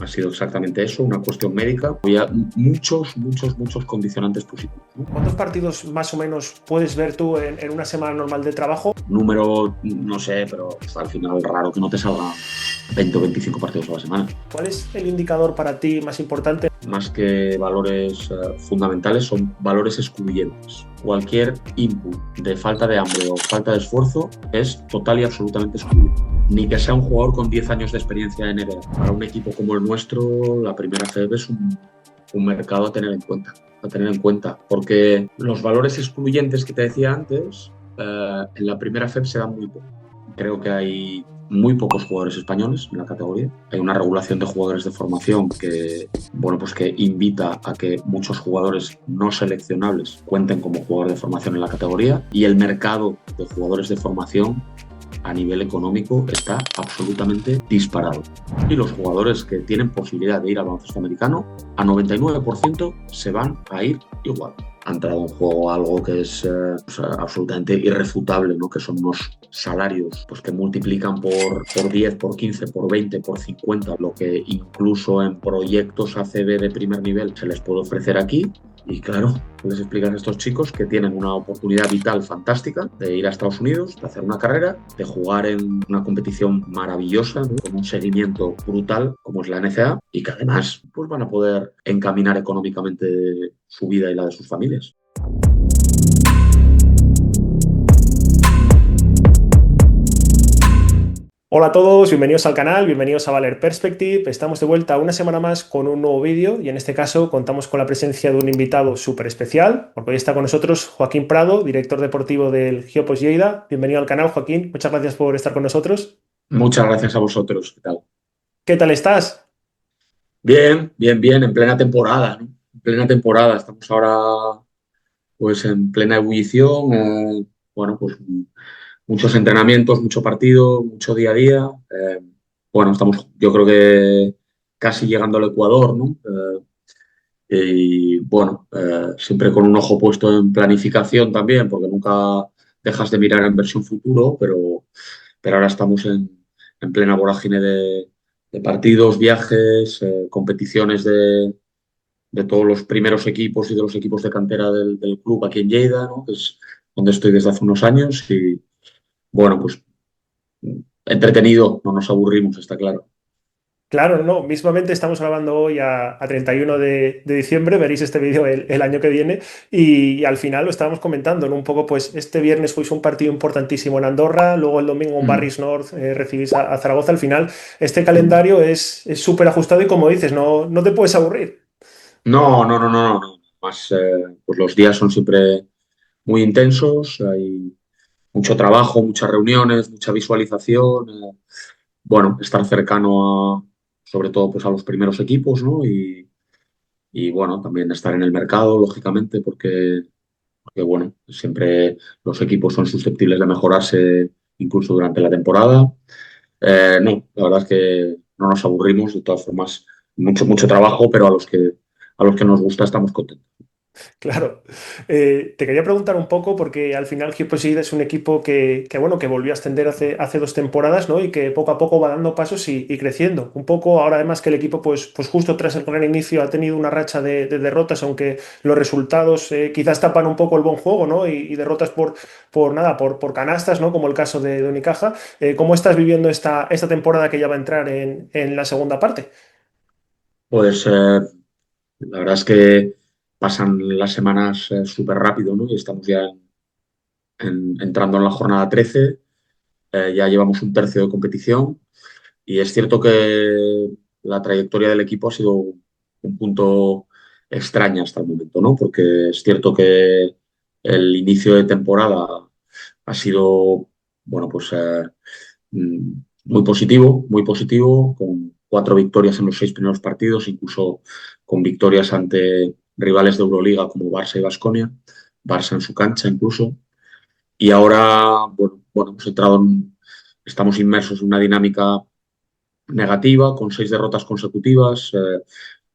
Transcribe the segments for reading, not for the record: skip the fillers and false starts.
Ha sido exactamente eso, una cuestión médica. Había muchos condicionantes positivos, ¿no? ¿Cuántos partidos más o menos puedes ver tú en una semana normal de trabajo? Número, no sé, pero al final es raro que no te salgan 20 o 25 partidos a la semana. ¿Cuál es el indicador para ti más importante? Más que valores fundamentales, son valores excluyentes. Cualquier input de falta de hambre o falta de esfuerzo es total y absolutamente excluyente. Ni que sea un jugador con 10 años de experiencia en NBA. Para un equipo como el nuestro, la primera FEB es un mercado a tener en cuenta, porque los valores excluyentes que te decía antes, en la primera FEB se dan muy poco. Creo que hay muy pocos jugadores españoles en la categoría. Hay una regulación de jugadores de formación que, bueno, pues que invita a que muchos jugadores no seleccionables cuenten como jugadores de formación en la categoría, y el mercado de jugadores de formación a nivel económico está absolutamente disparado. Y los jugadores que tienen posibilidad de ir al baloncesto americano, a 99% se van a ir igual. Ha entrado en juego algo que es absolutamente irrefutable, ¿no? Que son unos salarios pues, que multiplican por 10, por 15, por 20, por 50, lo que incluso en proyectos ACB de primer nivel se les puede ofrecer aquí. Y claro, les explican a estos chicos que tienen una oportunidad vital fantástica de ir a Estados Unidos, de hacer una carrera, de jugar en una competición maravillosa, ¿no? Con un seguimiento brutal como es la NCAA, y que además pues, van a poder encaminar económicamente su vida y la de sus familias. Hola a todos, bienvenidos al canal, bienvenidos a Valer Perspective. Estamos de vuelta una semana más con un nuevo vídeo y en este caso contamos con la presencia de un invitado súper especial, porque hoy está con nosotros Joaquín Prado, director deportivo del Giopos Lleida. Bienvenido al canal, Joaquín. Muchas gracias por estar con nosotros. Muchas gracias a vosotros. ¿Qué tal? ¿Qué tal estás? Bien, en plena temporada, ¿no? En plena temporada. Estamos ahora pues en plena ebullición. Bueno, pues muchos entrenamientos, mucho partido, mucho día a día. Bueno, estamos, yo creo que casi llegando al Ecuador, ¿no? Y bueno, siempre con un ojo puesto en planificación también, porque nunca dejas de mirar en versión futuro, pero ahora estamos en plena vorágine de partidos, viajes, competiciones de todos los primeros equipos y de los equipos de cantera del club aquí en Lleida, ¿no? Que es donde estoy desde hace unos años. Y bueno, pues entretenido, no nos aburrimos, está claro. Claro, no, mismamente estamos grabando hoy a 31 de diciembre, veréis este vídeo el año que viene y al final lo estábamos comentando, ¿no? Un poco, pues este viernes fuis un partido importantísimo en Andorra, luego el domingo en Mm. Barris North recibís a Zaragoza. Al final este calendario es súper ajustado y como dices, no te puedes aburrir. No. Más, pues los días son siempre muy intensos, hay mucho trabajo, muchas reuniones, mucha visualización. Bueno, estar cercano sobre todo pues a los primeros equipos, ¿no? Y bueno, también estar en el mercado, lógicamente, porque bueno, siempre los equipos son susceptibles de mejorarse incluso durante la temporada. No, la verdad es que no nos aburrimos, de todas formas, mucho trabajo, pero a los que nos gusta estamos contentos. Claro. Te quería preguntar un poco porque al final Hyposeed es un equipo bueno, que volvió a ascender hace 2 temporadas, ¿no? Y que poco a poco va dando pasos y creciendo. Un poco ahora además que el equipo pues justo tras el gran inicio ha tenido una racha de derrotas, aunque los resultados quizás tapan un poco el buen juego, ¿no? Y derrotas por canastas, ¿no? Como el caso de Unicaja. ¿Cómo estás viviendo esta temporada que ya va a entrar en la segunda parte? Pues la verdad es que pasan las semanas súper rápido, ¿no? Y estamos ya entrando en la jornada 13. Ya llevamos un tercio de competición. Y es cierto que la trayectoria del equipo ha sido un punto extraño hasta el momento, ¿no? Porque es cierto que el inicio de temporada ha sido, bueno, pues mm, muy positivo, con 4 victorias en los 6 primeros partidos, incluso con victorias ante rivales de Euroliga como Barça y Baskonia, Barça en su cancha incluso. Y ahora, bueno, estamos inmersos en una dinámica negativa, con 6 derrotas consecutivas,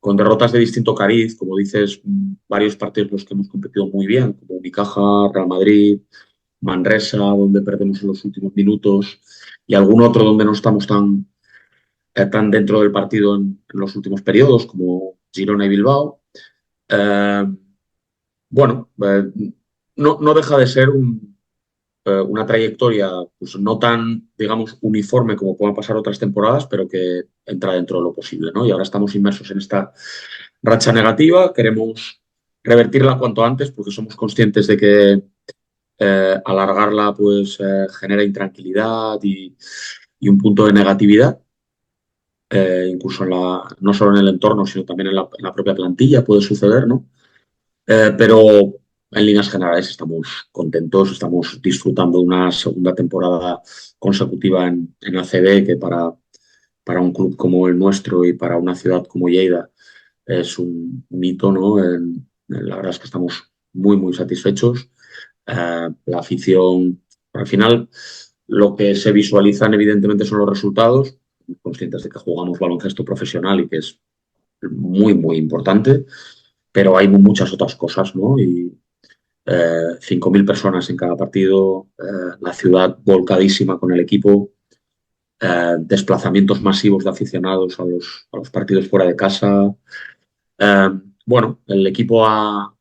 con derrotas de distinto cariz, como dices, varios partidos en los que hemos competido muy bien, como Unicaja, Real Madrid, Manresa, donde perdemos en los últimos minutos, y algún otro donde no estamos tan dentro del partido en los últimos periodos como Girona y Bilbao. Eh, bueno, no deja de ser una trayectoria pues, no tan, digamos, uniforme como puedan pasar otras temporadas, pero que entra dentro de lo posible, ¿no? Y ahora estamos inmersos en esta racha negativa, queremos revertirla cuanto antes porque somos conscientes de que alargarla pues genera intranquilidad y un punto de negatividad, incluso no solo en el entorno, sino también en la propia plantilla puede suceder, ¿no? Pero en líneas generales estamos contentos, estamos disfrutando de una segunda temporada consecutiva en ACB, que para un club como el nuestro y para una ciudad como Lleida es un mito, ¿no? La verdad es que estamos muy, muy satisfechos. La afición, al final, lo que se visualizan evidentemente son los resultados, conscientes de que jugamos baloncesto profesional y que es muy, muy importante, pero hay muchas otras cosas, ¿no? Y 5.000 personas en cada partido, la ciudad volcadísima con el equipo, desplazamientos masivos de aficionados a los partidos fuera de casa. Eh, bueno, el equipo ha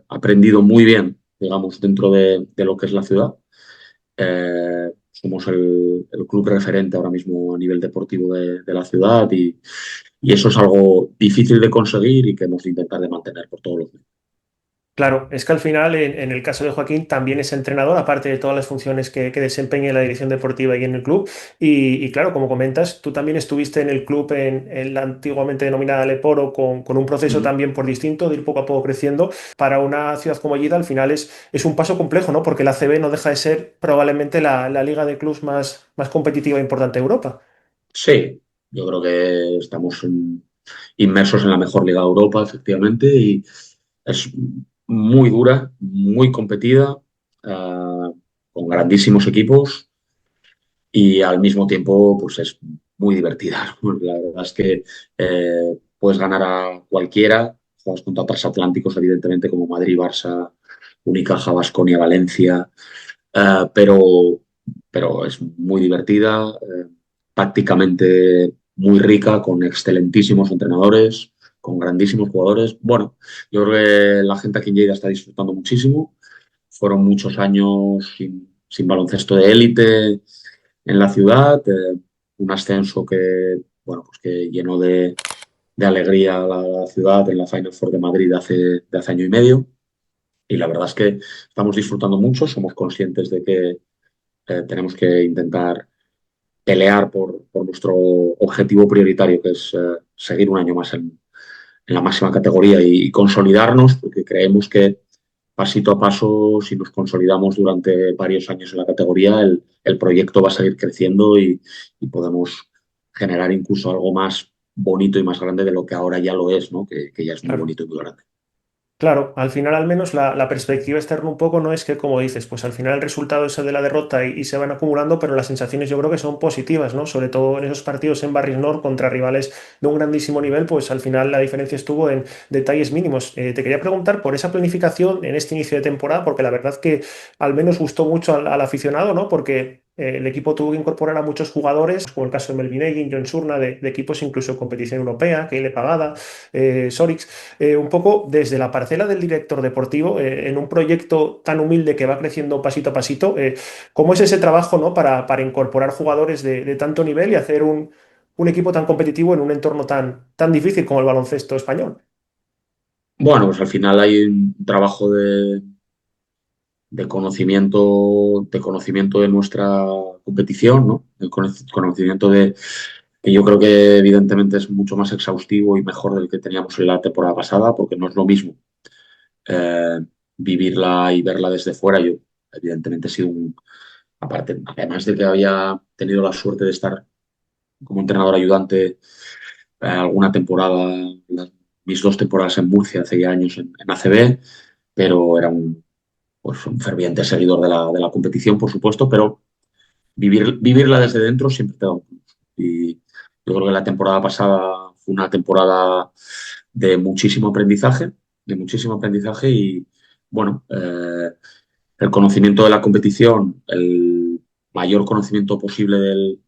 aprendido muy bien, digamos, dentro de lo que es la ciudad. Somos el club referente ahora mismo a nivel deportivo de la ciudad y eso es algo difícil de conseguir y que hemos de intentar de mantener por todos los medios. Claro, es que al final, en el caso de Joaquín, también es entrenador, aparte de todas las funciones que desempeña en la dirección deportiva y en el club. Y claro, como comentas, tú también estuviste en el club en la antiguamente denominada Leporo, con un proceso Ujú. también por distinto, de ir poco a poco creciendo. Para una ciudad como Lleida, al final es un paso complejo, ¿no? Porque la CB no deja de ser probablemente la liga de clubs más competitiva e importante de Europa. Sí, yo creo que estamos inmersos en la mejor liga de Europa, efectivamente, y es muy dura, muy competida, con grandísimos equipos y al mismo tiempo pues es muy divertida, ¿no? La verdad es que puedes ganar a cualquiera, juegas contra transatlánticos evidentemente como Madrid, Barça, Unicaja, Baskonia, Valencia, pero, pero es muy divertida, tácticamente muy rica, con excelentísimos entrenadores, con grandísimos jugadores. Bueno, yo creo que la gente aquí en Lleida está disfrutando muchísimo. Fueron muchos años sin baloncesto de élite en la ciudad, un ascenso que, bueno, pues que llenó de alegría a la ciudad en la Final Four de Madrid de hace año y medio. Y la verdad es que estamos disfrutando mucho, somos conscientes de que tenemos que intentar pelear por nuestro objetivo prioritario, que es seguir un año más en la máxima categoría y consolidarnos, porque creemos que pasito a paso, si nos consolidamos durante varios años en la categoría, el proyecto va a seguir creciendo y podemos generar incluso algo más bonito y más grande de lo que ahora ya lo es, ¿no? Que ya es muy Claro. bonito y muy grande. Claro, al final al menos la perspectiva externa un poco no es que, como dices, pues al final el resultado es el de la derrota y se van acumulando, pero las sensaciones yo creo que son positivas, ¿no? Sobre todo en esos partidos en Barris Nord contra rivales de un grandísimo nivel, pues al final la diferencia estuvo en detalles mínimos. Te quería preguntar por esa planificación en este inicio de temporada, porque la verdad que al menos gustó mucho al aficionado, ¿no? Porque el equipo tuvo que incorporar a muchos jugadores, como el caso de Melvin Egin, John Surna, de equipos incluso de competición europea, Keile Pagada, Sorix, un poco desde la parcela del director deportivo, en un proyecto tan humilde que va creciendo pasito a pasito. ¿Cómo es ese trabajo, ¿no? para incorporar jugadores de tanto nivel y hacer un equipo tan competitivo en un entorno tan difícil como el baloncesto español? Bueno, pues al final hay un trabajo de conocimiento de nuestra competición, ¿no? El conocimiento de que yo creo que evidentemente es mucho más exhaustivo y mejor del que teníamos en la temporada pasada, porque no es lo mismo eh, vivirla y verla desde fuera. Yo evidentemente he sido aparte, además de que había tenido la suerte de estar como entrenador ayudante alguna temporada, mis dos temporadas en Murcia hace ya años en ACB, pero era pues, un ferviente seguidor de la competición, por supuesto, pero vivirla desde dentro siempre te da un plus. Y yo creo que la temporada pasada fue una temporada de muchísimo aprendizaje y, bueno, el conocimiento de la competición, el mayor conocimiento posible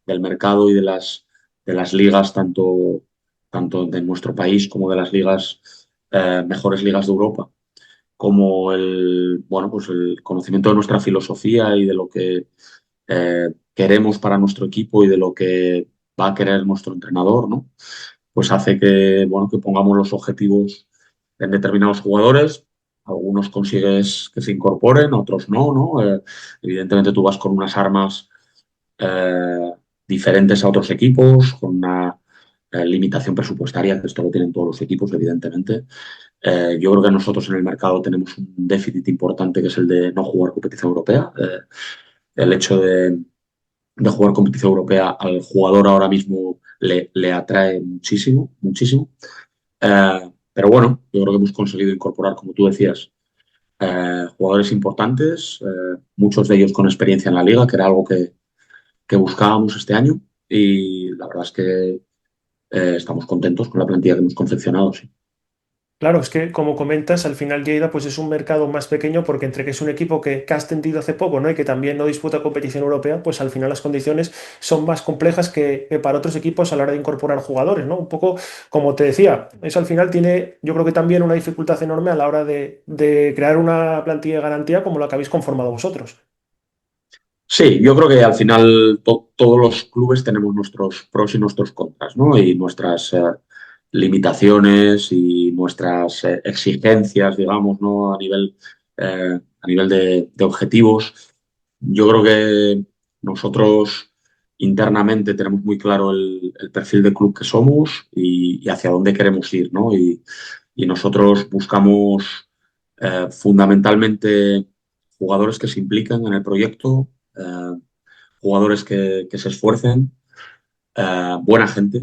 del mercado y de las ligas, tanto de nuestro país como de las ligas, mejores ligas de Europa, como bueno, pues el conocimiento de nuestra filosofía y de lo que queremos para nuestro equipo y de lo que va a querer nuestro entrenador, ¿no? Pues hace que, bueno, que pongamos los objetivos en determinados jugadores. Algunos consigues que se incorporen, otros no, ¿no? Evidentemente tú vas con unas armas eh, diferentes a otros equipos, con una limitación presupuestaria, que esto lo tienen todos los equipos, evidentemente. Yo creo que nosotros en el mercado tenemos un déficit importante que es el de no jugar competición europea. El hecho de jugar competición europea al jugador ahora mismo le atrae muchísimo, muchísimo. Pero bueno, yo creo que hemos conseguido incorporar, como tú decías, jugadores importantes, muchos de ellos con experiencia en la liga, que era algo que buscábamos este año. Y la verdad es que estamos contentos con la plantilla que hemos confeccionado. Sí. Claro, es que como comentas, al final Lleida pues es un mercado más pequeño porque entre que es un equipo que ha ascendido hace poco, ¿no? Y que también no disputa competición europea, pues al final las condiciones son más complejas que para otros equipos a la hora de incorporar jugadores, ¿no? Un poco como te decía, eso al final tiene, yo creo que también una dificultad enorme a la hora de crear una plantilla de garantía como la que habéis conformado vosotros. Sí, yo creo que al final todos los clubes tenemos nuestros pros y nuestros contras, ¿no? Y nuestras limitaciones y nuestras exigencias, digamos, ¿no? A nivel de objetivos. Yo creo que nosotros internamente tenemos muy claro el perfil de club que somos y hacia dónde queremos ir, ¿no? Y nosotros buscamos fundamentalmente jugadores que se implican en el proyecto, jugadores que se esfuercen, buena gente.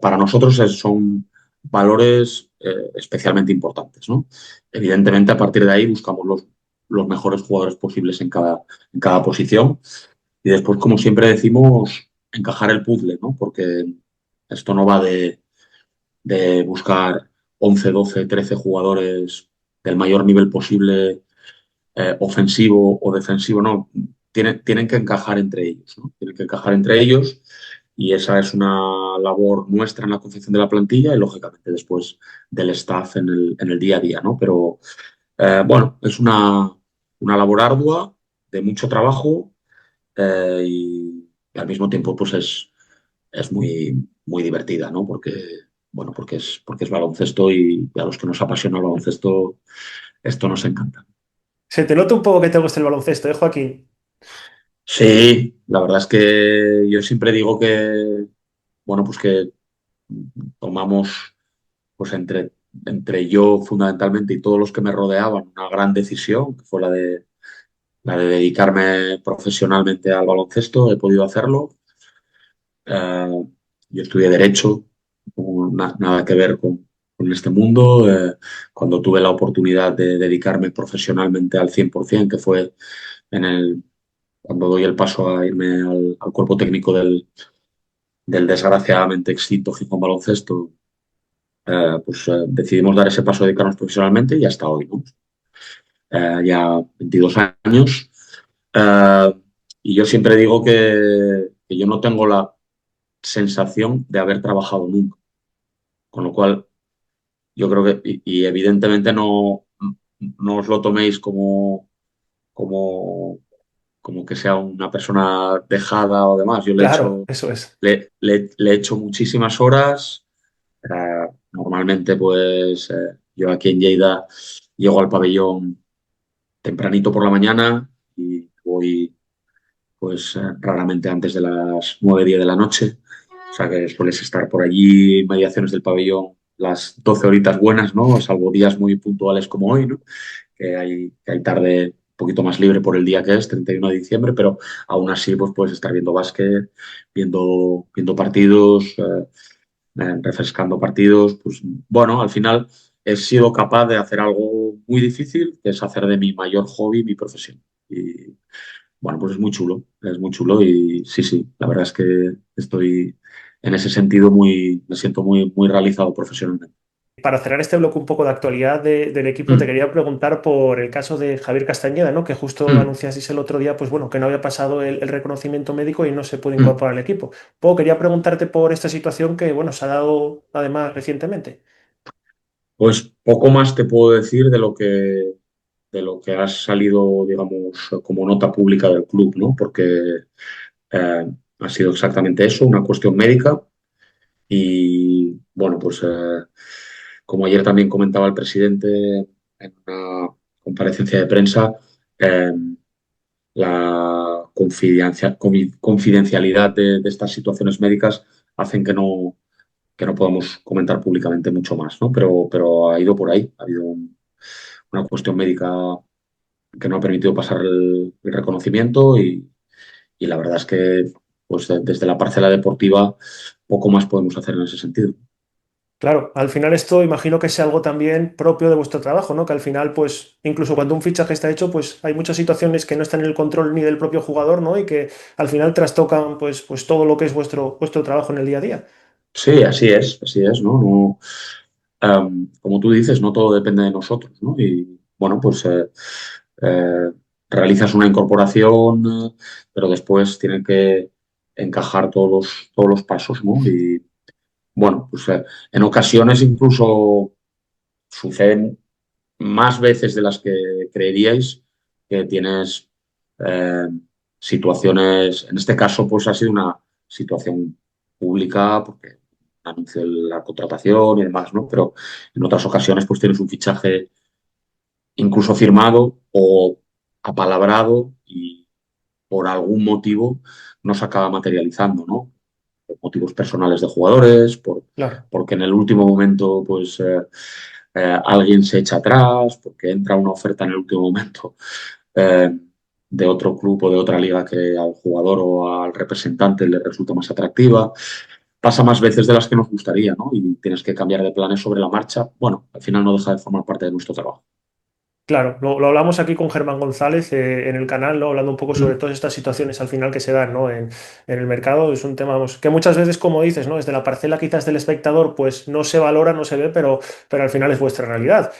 Para nosotros son valores especialmente importantes, ¿no? Evidentemente, a partir de ahí buscamos los mejores jugadores posibles en cada posición y después, como siempre decimos, encajar el puzzle, ¿no? Porque esto no va de buscar 11 12 13 jugadores del mayor nivel posible, ofensivo o defensivo, no. Tienen que encajar entre ellos, ¿no? Tienen que encajar entre ellos y esa es una labor nuestra en la concepción de la plantilla y lógicamente después del staff en el día a día, ¿no? Pero bueno, es una labor ardua, de mucho trabajo y al mismo tiempo pues es muy divertida, ¿no? Porque, bueno, porque es baloncesto y a los que nos apasiona el baloncesto esto nos encanta. Se te nota un poco que te gusta el baloncesto, ¿eh, Joaquín? Sí, la verdad es que yo siempre digo que, bueno, pues que tomamos, pues entre yo fundamentalmente y todos los que me rodeaban, una gran decisión, que fue la de dedicarme profesionalmente al baloncesto. He podido hacerlo. Eh, yo estudié Derecho, nada que ver con este mundo. Cuando tuve la oportunidad de dedicarme profesionalmente al 100%, que fue en cuando doy el paso a irme al cuerpo técnico del desgraciadamente extinto Gijón Baloncesto, pues decidimos dar ese paso de dedicarnos profesionalmente y hasta hoy, ¿no? Ya 22 años. Eh, y yo siempre digo que yo no tengo la sensación de haber trabajado nunca, con lo cual yo creo que, y evidentemente no os lo toméis como, como que sea una persona dejada o demás. Yo Claro, eso es. le he hecho muchísimas horas. Normalmente, pues yo aquí en Lleida llego al pabellón tempranito por la mañana y voy pues raramente antes de las 9 10 de la noche. O sea que sueles estar por allí, mediaciones del pabellón, las 12 horitas buenas, ¿no? Salvo días muy puntuales como hoy, ¿no? Que hay tarde un poquito más libre por el día que es, 31 de diciembre, pero aún así pues puedes estar viendo básquet, viendo partidos, refrescando partidos. Pues bueno, al final he sido capaz de hacer algo muy difícil, que es hacer de mi mayor hobby mi profesión. Y bueno, pues es muy chulo y sí, sí, la verdad es que estoy en ese sentido me siento muy realizado profesionalmente. para cerrar este bloque un poco de actualidad del equipo, te Mm, quería preguntar por el caso de Javier Castañeda, ¿no? Que justo mm, anunciasteis el otro día, pues bueno, que no había pasado el reconocimiento médico y no se puede mm. incorporar al equipo. Luego quería preguntarte por esta situación que, bueno, se ha dado además recientemente. Pues poco más te puedo decir de lo que ha salido, digamos, como nota pública del club, ¿no? Porque ha sido exactamente eso, una cuestión médica. Y bueno, pues como ayer también comentaba el presidente en una comparecencia de prensa, eh, la confidencialidad de estas situaciones médicas hacen que no podamos comentar públicamente mucho más, ¿no? Pero ha ido por ahí, ha habido una cuestión médica que no ha permitido pasar el reconocimiento y la verdad es que pues desde la parcela deportiva poco más podemos hacer en ese sentido. Claro, al final esto imagino que sea algo también propio de vuestro trabajo, ¿no? Que al final, pues, incluso cuando un fichaje está hecho, pues hay muchas situaciones que no están en el control ni del propio jugador, ¿no? Y que al final trastocan, pues todo lo que es vuestro trabajo en el día a día. Sí, así es, ¿no? No, como tú dices, no todo depende de nosotros, ¿no? Y bueno, pues eh, realizas una incorporación, pero después tienen que encajar todos los pasos, ¿no? Y bueno, pues en ocasiones incluso suceden más veces de las que creeríais que tienes eh, situaciones, en este caso pues ha sido una situación pública porque anunció la contratación y demás, ¿no? Pero en otras ocasiones pues tienes un fichaje incluso firmado o apalabrado y por algún motivo no se acaba materializando, ¿no? Por motivos personales de jugadores, Claro. porque en el último momento pues alguien se echa atrás, porque entra una oferta en el último momento eh, de otro club o de otra liga que al jugador o al representante le resulta más atractiva. Pasa más veces de las que nos gustaría, ¿no? Y tienes que cambiar de planes sobre la marcha. Bueno, al final no deja de formar parte de nuestro trabajo. Claro, lo hablamos aquí con Germán González en el canal, ¿no? Hablando un poco sobre Mm. todas estas situaciones al final que se dan, ¿no? En el mercado. Es un tema vamos, que muchas veces, como dices, ¿no? Desde la parcela quizás del espectador, pues no se valora, no se ve, pero al final es vuestra realidad.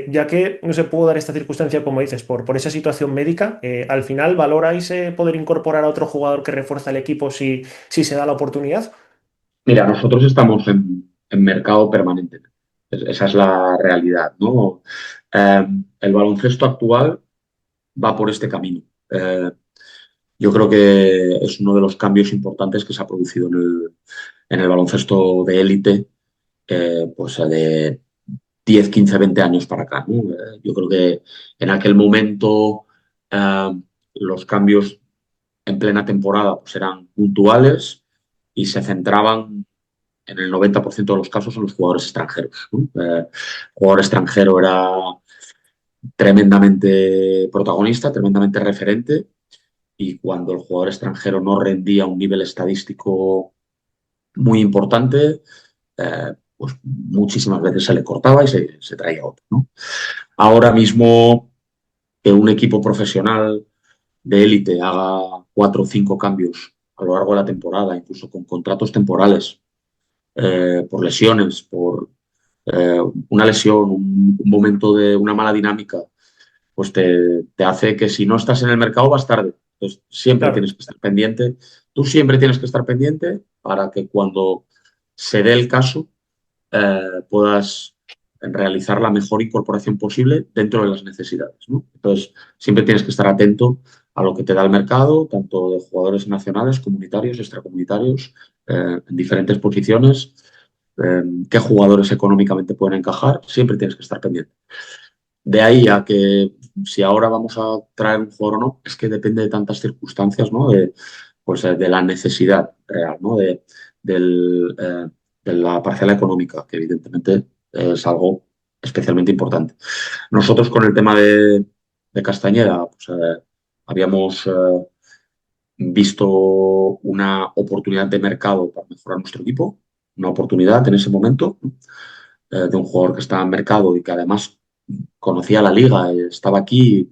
Ya que no se pudo dar esta circunstancia, como dices, por esa situación médica, al final valoráis poder incorporar a otro jugador que refuerza el equipo si se da la oportunidad. Mira, nosotros estamos en mercado permanente. Esa es la realidad, ¿no? El baloncesto actual va por este camino. Yo creo que es uno de los cambios importantes que se ha producido en el baloncesto de élite, pues de 10, 15, 20 años para acá, ¿no? Yo creo que en aquel momento los cambios en plena temporada pues eran puntuales y se centraban en el 90% de los casos en los jugadores extranjeros, ¿no? El jugador extranjero era tremendamente protagonista, tremendamente referente y cuando el jugador extranjero no rendía a un nivel estadístico muy importante, pues muchísimas veces se le cortaba y se traía otro, ¿no? Ahora mismo que un equipo profesional de élite haga 4 o 5 cambios a lo largo de la temporada, incluso con contratos temporales, por lesiones, por una lesión, un momento de una mala dinámica, pues te hace que si no estás en el mercado vas tarde. Entonces, siempre Claro. tienes que estar pendiente. Tú siempre tienes que estar pendiente para que cuando se dé el caso puedas realizar la mejor incorporación posible dentro de las necesidades, ¿no? Entonces, siempre tienes que estar atento a lo que te da el mercado, tanto de jugadores nacionales, comunitarios, extracomunitarios, en diferentes posiciones, qué jugadores económicamente pueden encajar, siempre tienes que estar pendiente. De ahí a que si ahora vamos a traer un jugador o no, es que depende de tantas circunstancias, ¿no? Pues, de la necesidad real, ¿no? Del, de la parcela económica, que evidentemente es algo especialmente importante. Nosotros con el tema de Castañeda, pues, habíamos visto una oportunidad de mercado para mejorar nuestro equipo, una oportunidad en ese momento, ¿no? De un jugador que estaba en mercado y que además conocía la liga, estaba aquí.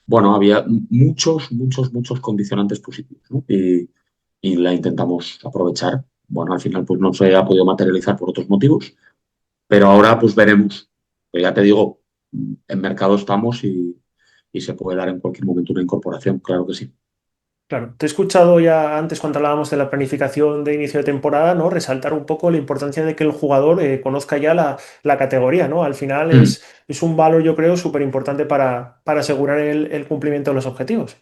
Bueno, había muchos condicionantes positivos, ¿no? Y la intentamos aprovechar. Bueno, al final pues no se ha podido materializar por otros motivos, Pero ahora pues veremos. Pero ya te digo, en mercado estamos y se puede dar en cualquier momento una incorporación, claro que sí. Claro, te he escuchado ya antes cuando hablábamos de la planificación de inicio de temporada, ¿no? Resaltar un poco la importancia de que el jugador conozca ya la categoría, ¿no? Al final Mm. es un valor, yo creo, súper importante para asegurar el cumplimiento de los objetivos.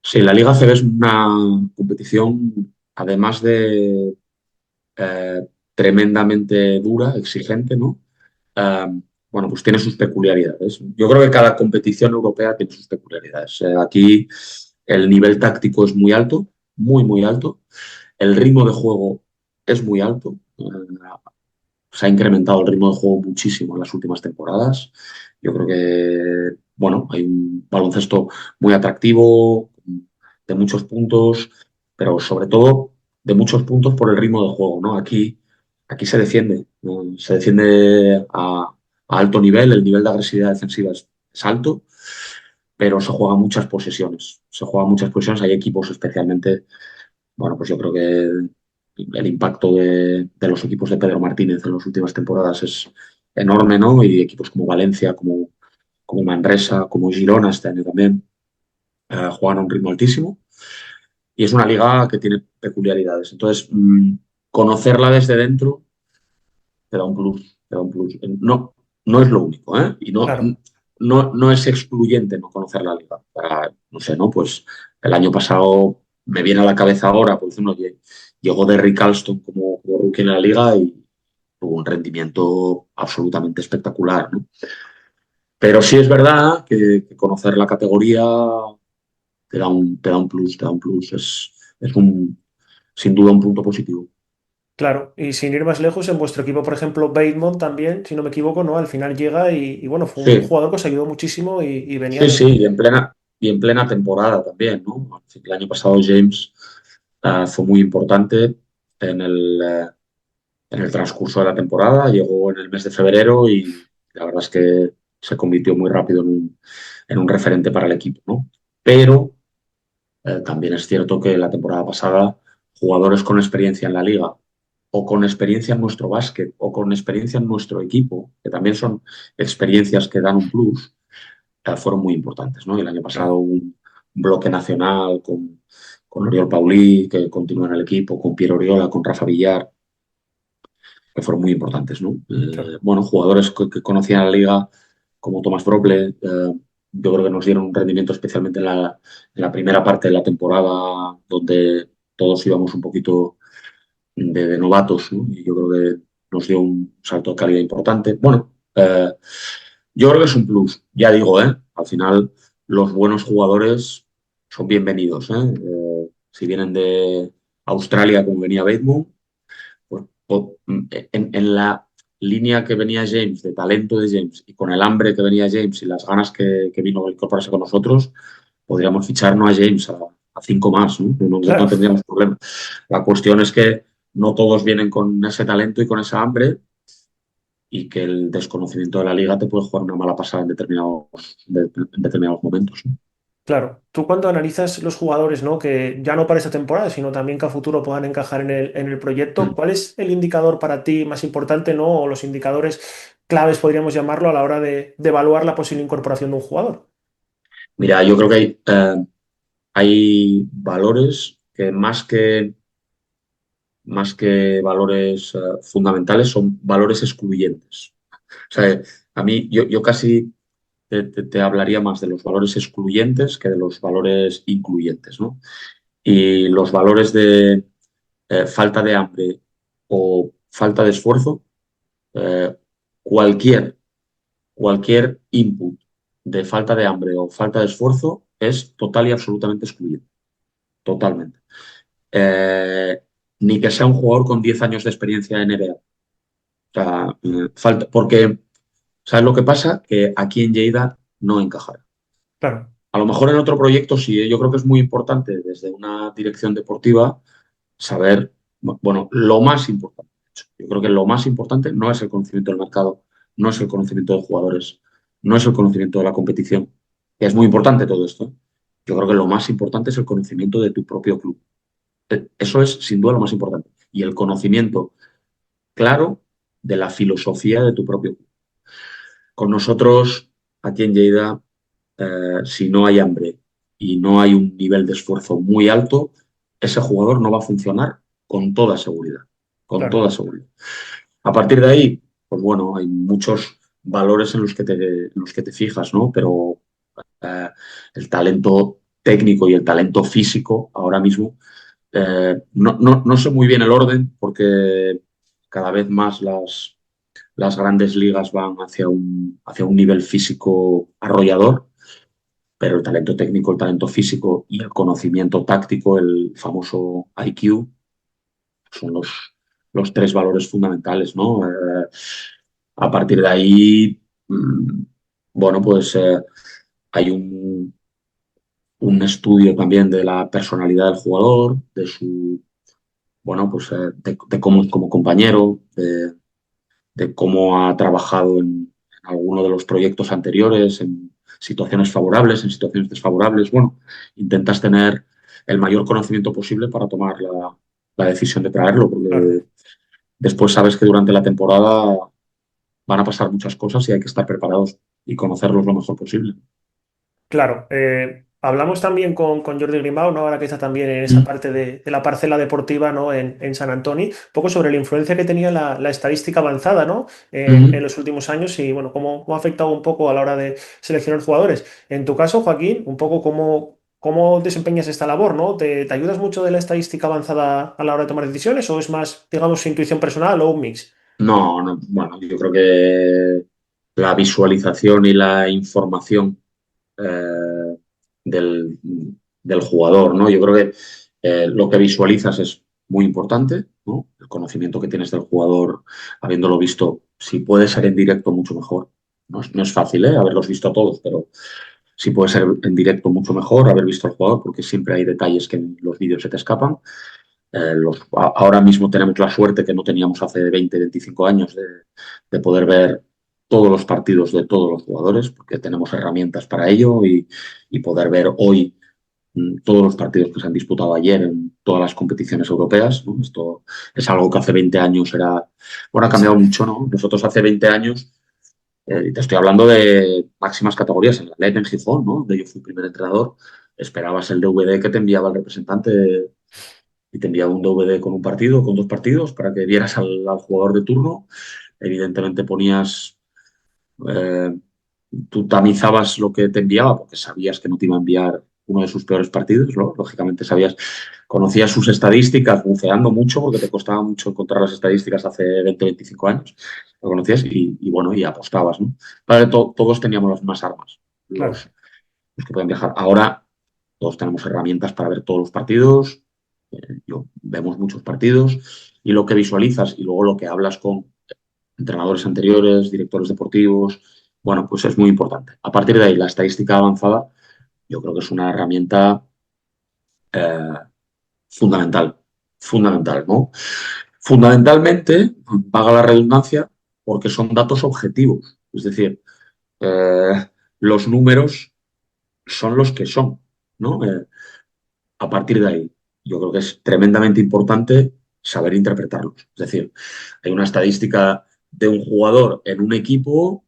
Sí, la Liga ACB es una competición, además de eh, tremendamente dura, exigente, ¿no? Eh, bueno, pues tiene sus peculiaridades. Yo creo que cada competición europea tiene sus peculiaridades. Aquí el nivel táctico es muy alto, muy, muy alto. El ritmo de juego es muy alto. Se ha incrementado el ritmo de juego muchísimo en las últimas temporadas. Yo creo que, bueno, hay un baloncesto muy atractivo, de muchos puntos, pero sobre todo de muchos puntos por el ritmo de juego, ¿no? Aquí se defiende, ¿no? Se defiende a alto nivel, el nivel de agresividad defensiva es alto, pero se juegan muchas posesiones. Se juegan muchas posesiones, hay equipos especialmente, bueno, pues yo creo que el impacto de los equipos de Pedro Martínez en las últimas temporadas es enorme, ¿no? Y equipos como Valencia, como Manresa, como Girona este año también juegan a un ritmo altísimo. Y es una liga que tiene peculiaridades. Entonces, conocerla desde dentro te da un plus, te da un plus. No, no es lo único, ¿eh? Y Claro, no es excluyente no conocer la liga. No sé, ¿no? Pues el año pasado me viene a la cabeza ahora, por ejemplo, que llegó Derrick Alston como rookie en la liga y tuvo un rendimiento absolutamente espectacular, ¿no? Pero sí es verdad que conocer la categoría te da un plus, te da un plus. Sin duda un punto positivo. claro. Y sin ir más lejos, en vuestro equipo, por ejemplo, Bateman también, si no me equivoco, ¿no? Al final llega y bueno, fue un Sí, jugador que os ayudó muchísimo y venía sí, sí, de... y en plena temporada también, ¿no? El año pasado James fue muy importante en el transcurso de la temporada, llegó en el mes de febrero y la verdad es que se convirtió muy rápido en un referente para el equipo, ¿no? Pero también es cierto que la temporada pasada jugadores con experiencia en la liga o con experiencia en nuestro básquet o con experiencia en nuestro equipo, que también son experiencias que dan un plus, fueron muy importantes, ¿no? El año pasado Claro, un bloque nacional con Oriol Paulí, que continúa en el equipo, con Piero Oriola, con Rafa Villar, que fueron muy importantes, ¿no? claro. Bueno, jugadores que conocían la liga, como Tomás Broble, yo creo que nos dieron un rendimiento especialmente en la primera parte de la temporada, donde todos íbamos un poquito de novatos, ¿no? Y yo creo que nos dio un salto de calidad importante. Bueno, yo creo que es un plus, ya digo, ¿eh? Al final los buenos jugadores son bienvenidos, ¿eh? Si vienen de Australia como venía Bateman, pues, en la línea que venía James, de talento de James, y con el hambre que venía James y las ganas que vino a incorporarse con nosotros, podríamos fichar no a James, a cinco más, ¿no? No Claro. tendríamos problema. La cuestión es que no todos vienen con ese talento y con esa hambre y que el desconocimiento de la liga te puede jugar una mala pasada en determinados momentos, ¿no? Claro, tú cuando analizas los jugadores, ¿no? Que ya no para esta temporada, sino también que a futuro puedan encajar en el proyecto, Mm. ¿cuál es el indicador para ti más importante, ¿no? O los indicadores claves, podríamos llamarlo, a la hora de evaluar la posible incorporación de un jugador. Mira, yo creo que hay valores que más que valores fundamentales son valores excluyentes. O sea, a mí yo casi te hablaría más de los valores excluyentes que de los valores incluyentes, ¿no? Y los valores de falta de hambre o falta de esfuerzo, eh, cualquier, cualquier input de falta de hambre o falta de esfuerzo es total y absolutamente excluyente. Totalmente. Eh, Ni que sea un jugador con 10 años de experiencia en NBA. O sea, porque, ¿sabes lo que pasa? Que aquí en Lleida no encajará. Claro, A lo mejor en otro proyecto sí, ¿eh? Yo creo que es muy importante desde una dirección deportiva saber, bueno, lo más importante. De hecho. Yo creo que lo más importante no es el conocimiento del mercado, no es el conocimiento de jugadores, no es el conocimiento de la competición, que es muy importante todo esto. Yo creo que lo más importante es el conocimiento de tu propio club. Eso es sin duda lo más importante. Y el conocimiento claro de la filosofía de tu propio club. Con nosotros, aquí en Lleida, si no hay hambre y no hay un nivel de esfuerzo muy alto, ese jugador no va a funcionar con toda seguridad, con Claro, toda seguridad. A partir de ahí, pues bueno, hay muchos valores en los que te fijas, ¿no? Pero eh, el talento técnico y el talento físico ahora mismo, no sé muy bien el orden porque cada vez más las grandes ligas van hacia un nivel físico arrollador, pero el talento técnico, el talento físico y el conocimiento táctico, el famoso IQ, son los tres valores fundamentales, ¿no? A partir de ahí, bueno, pues hay un estudio también de la personalidad del jugador, de su, bueno, pues de cómo es como compañero, de cómo ha trabajado en alguno de los proyectos anteriores, en situaciones favorables, en situaciones desfavorables. Bueno, intentas tener el mayor conocimiento posible para tomar la decisión de traerlo, claro. porque después sabes que durante la temporada van a pasar muchas cosas y hay que estar preparados y conocerlos lo mejor posible. Claro, hablamos también con Jordi Grimao, ¿no? Ahora que está también en esa Mm, parte de la parcela deportiva, ¿no? En San Antonio, un poco sobre la influencia que tenía la estadística avanzada, ¿no? En mm. los últimos años y, bueno, cómo ha afectado un poco a la hora de seleccionar jugadores. En tu caso, Joaquín, un poco cómo desempeñas esta labor, ¿no? ¿Te ayudas mucho de la estadística avanzada a la hora de tomar decisiones o es más, digamos, intuición personal o un mix? No, no, bueno, yo creo que la visualización y la información eh, del, del jugador, ¿no? Yo creo que lo que visualizas es muy importante, ¿no? El conocimiento que tienes del jugador, habiéndolo visto, si puede ser en directo, mucho mejor. No es fácil, ¿eh? Haberlos visto a todos, pero si puede ser en directo, mucho mejor haber visto al jugador, porque siempre hay detalles que en los vídeos se te escapan. Ahora mismo tenemos la suerte que no teníamos hace 20, 25 años de poder ver todos los partidos de todos los jugadores, porque tenemos herramientas para ello y poder ver hoy todos los partidos que se han disputado ayer en todas las competiciones europeas, ¿no? Esto es algo que hace 20 años era, bueno, ha Sí, cambiado mucho, ¿no? Nosotros hace 20 años, y te estoy hablando de máximas categorías, en la LED en Gijón, ¿no? Donde yo fui primer entrenador, esperabas el DVD que te enviaba el representante y te enviaba un DVD con un partido, con dos partidos, para que vieras al jugador de turno. Evidentemente ponías, eh, tú tamizabas lo que te enviaba porque sabías que no te iba a enviar uno de sus peores partidos, ¿no? Lógicamente sabías, conocías sus estadísticas, buceando mucho, porque te costaba mucho encontrar las estadísticas hace 20, 25 años, lo conocías y bueno, y apostabas, ¿no? Todos teníamos las mismas armas, claro. los que pueden viajar. Ahora todos tenemos herramientas para ver todos los partidos, vemos muchos partidos y lo que visualizas y luego lo que hablas con entrenadores anteriores, directores deportivos, bueno, pues es muy importante. A partir de ahí, la estadística avanzada yo creo que es una herramienta eh, fundamental, fundamental, ¿no? Fundamentalmente, paga la redundancia, porque son datos objetivos, es decir, eh, los números son los que son, ¿no? A partir de ahí, yo creo que es tremendamente importante saber interpretarlos. Es decir, hay una estadística de un jugador en un equipo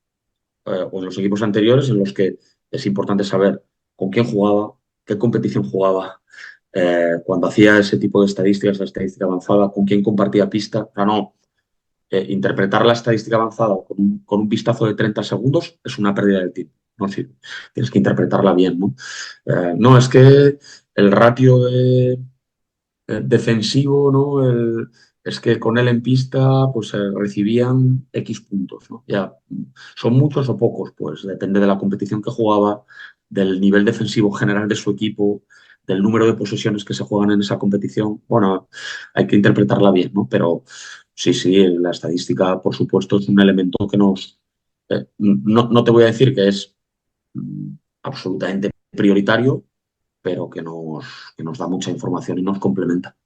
o en los equipos anteriores en los que es importante saber con quién jugaba, qué competición jugaba, cuando hacía ese tipo de estadísticas, la estadística avanzada, con quién compartía pista. O sea, no, interpretar la estadística avanzada con un vistazo de 30 segundos es una pérdida de tiempo. No sirve. Tienes que interpretarla bien, ¿no? No, es que el ratio defensivo, ¿no? Es que con él en pista, pues recibían X puntos, ¿no? Ya, son muchos o pocos, pues depende de la competición que jugaba, del nivel defensivo general de su equipo, del número de posesiones que se juegan en esa competición. Bueno, hay que interpretarla bien, ¿no? Pero sí, sí, la estadística, por supuesto, es un elemento que no te voy a decir que es absolutamente prioritario, pero que nos da mucha información y nos complementa.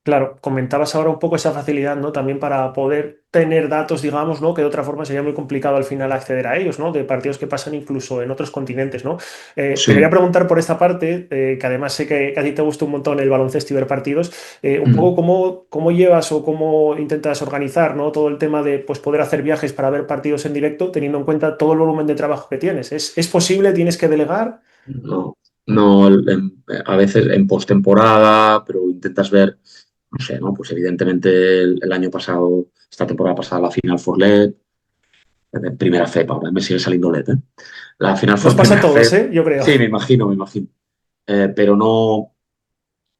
Claro, comentabas ahora un poco esa facilidad, ¿no? También para poder tener datos, digamos, ¿no? Que de otra forma sería muy complicado al final acceder a ellos, ¿no? De partidos que pasan incluso en otros continentes, ¿no? Te quería Sí. preguntar por esta parte, que además sé que a ti te gusta un montón el baloncesto y ver partidos, un poco Mm. cómo llevas o cómo intentas organizar, ¿no? Todo el tema de, pues, poder hacer viajes para ver partidos en directo, teniendo en cuenta todo el volumen de trabajo que tienes. ¿Es posible? ¿Tienes que delegar? No, no, a veces en postemporada, pero intentas ver, no sé, ¿no? Pues evidentemente el año pasado, esta temporada pasada, la final for LED, primera FEP, ahora me sigue saliendo LED, ¿eh? La final Nos fue pasa a primera todos, FEP, ¿eh? Yo creo. sí, me imagino, me imagino. Pero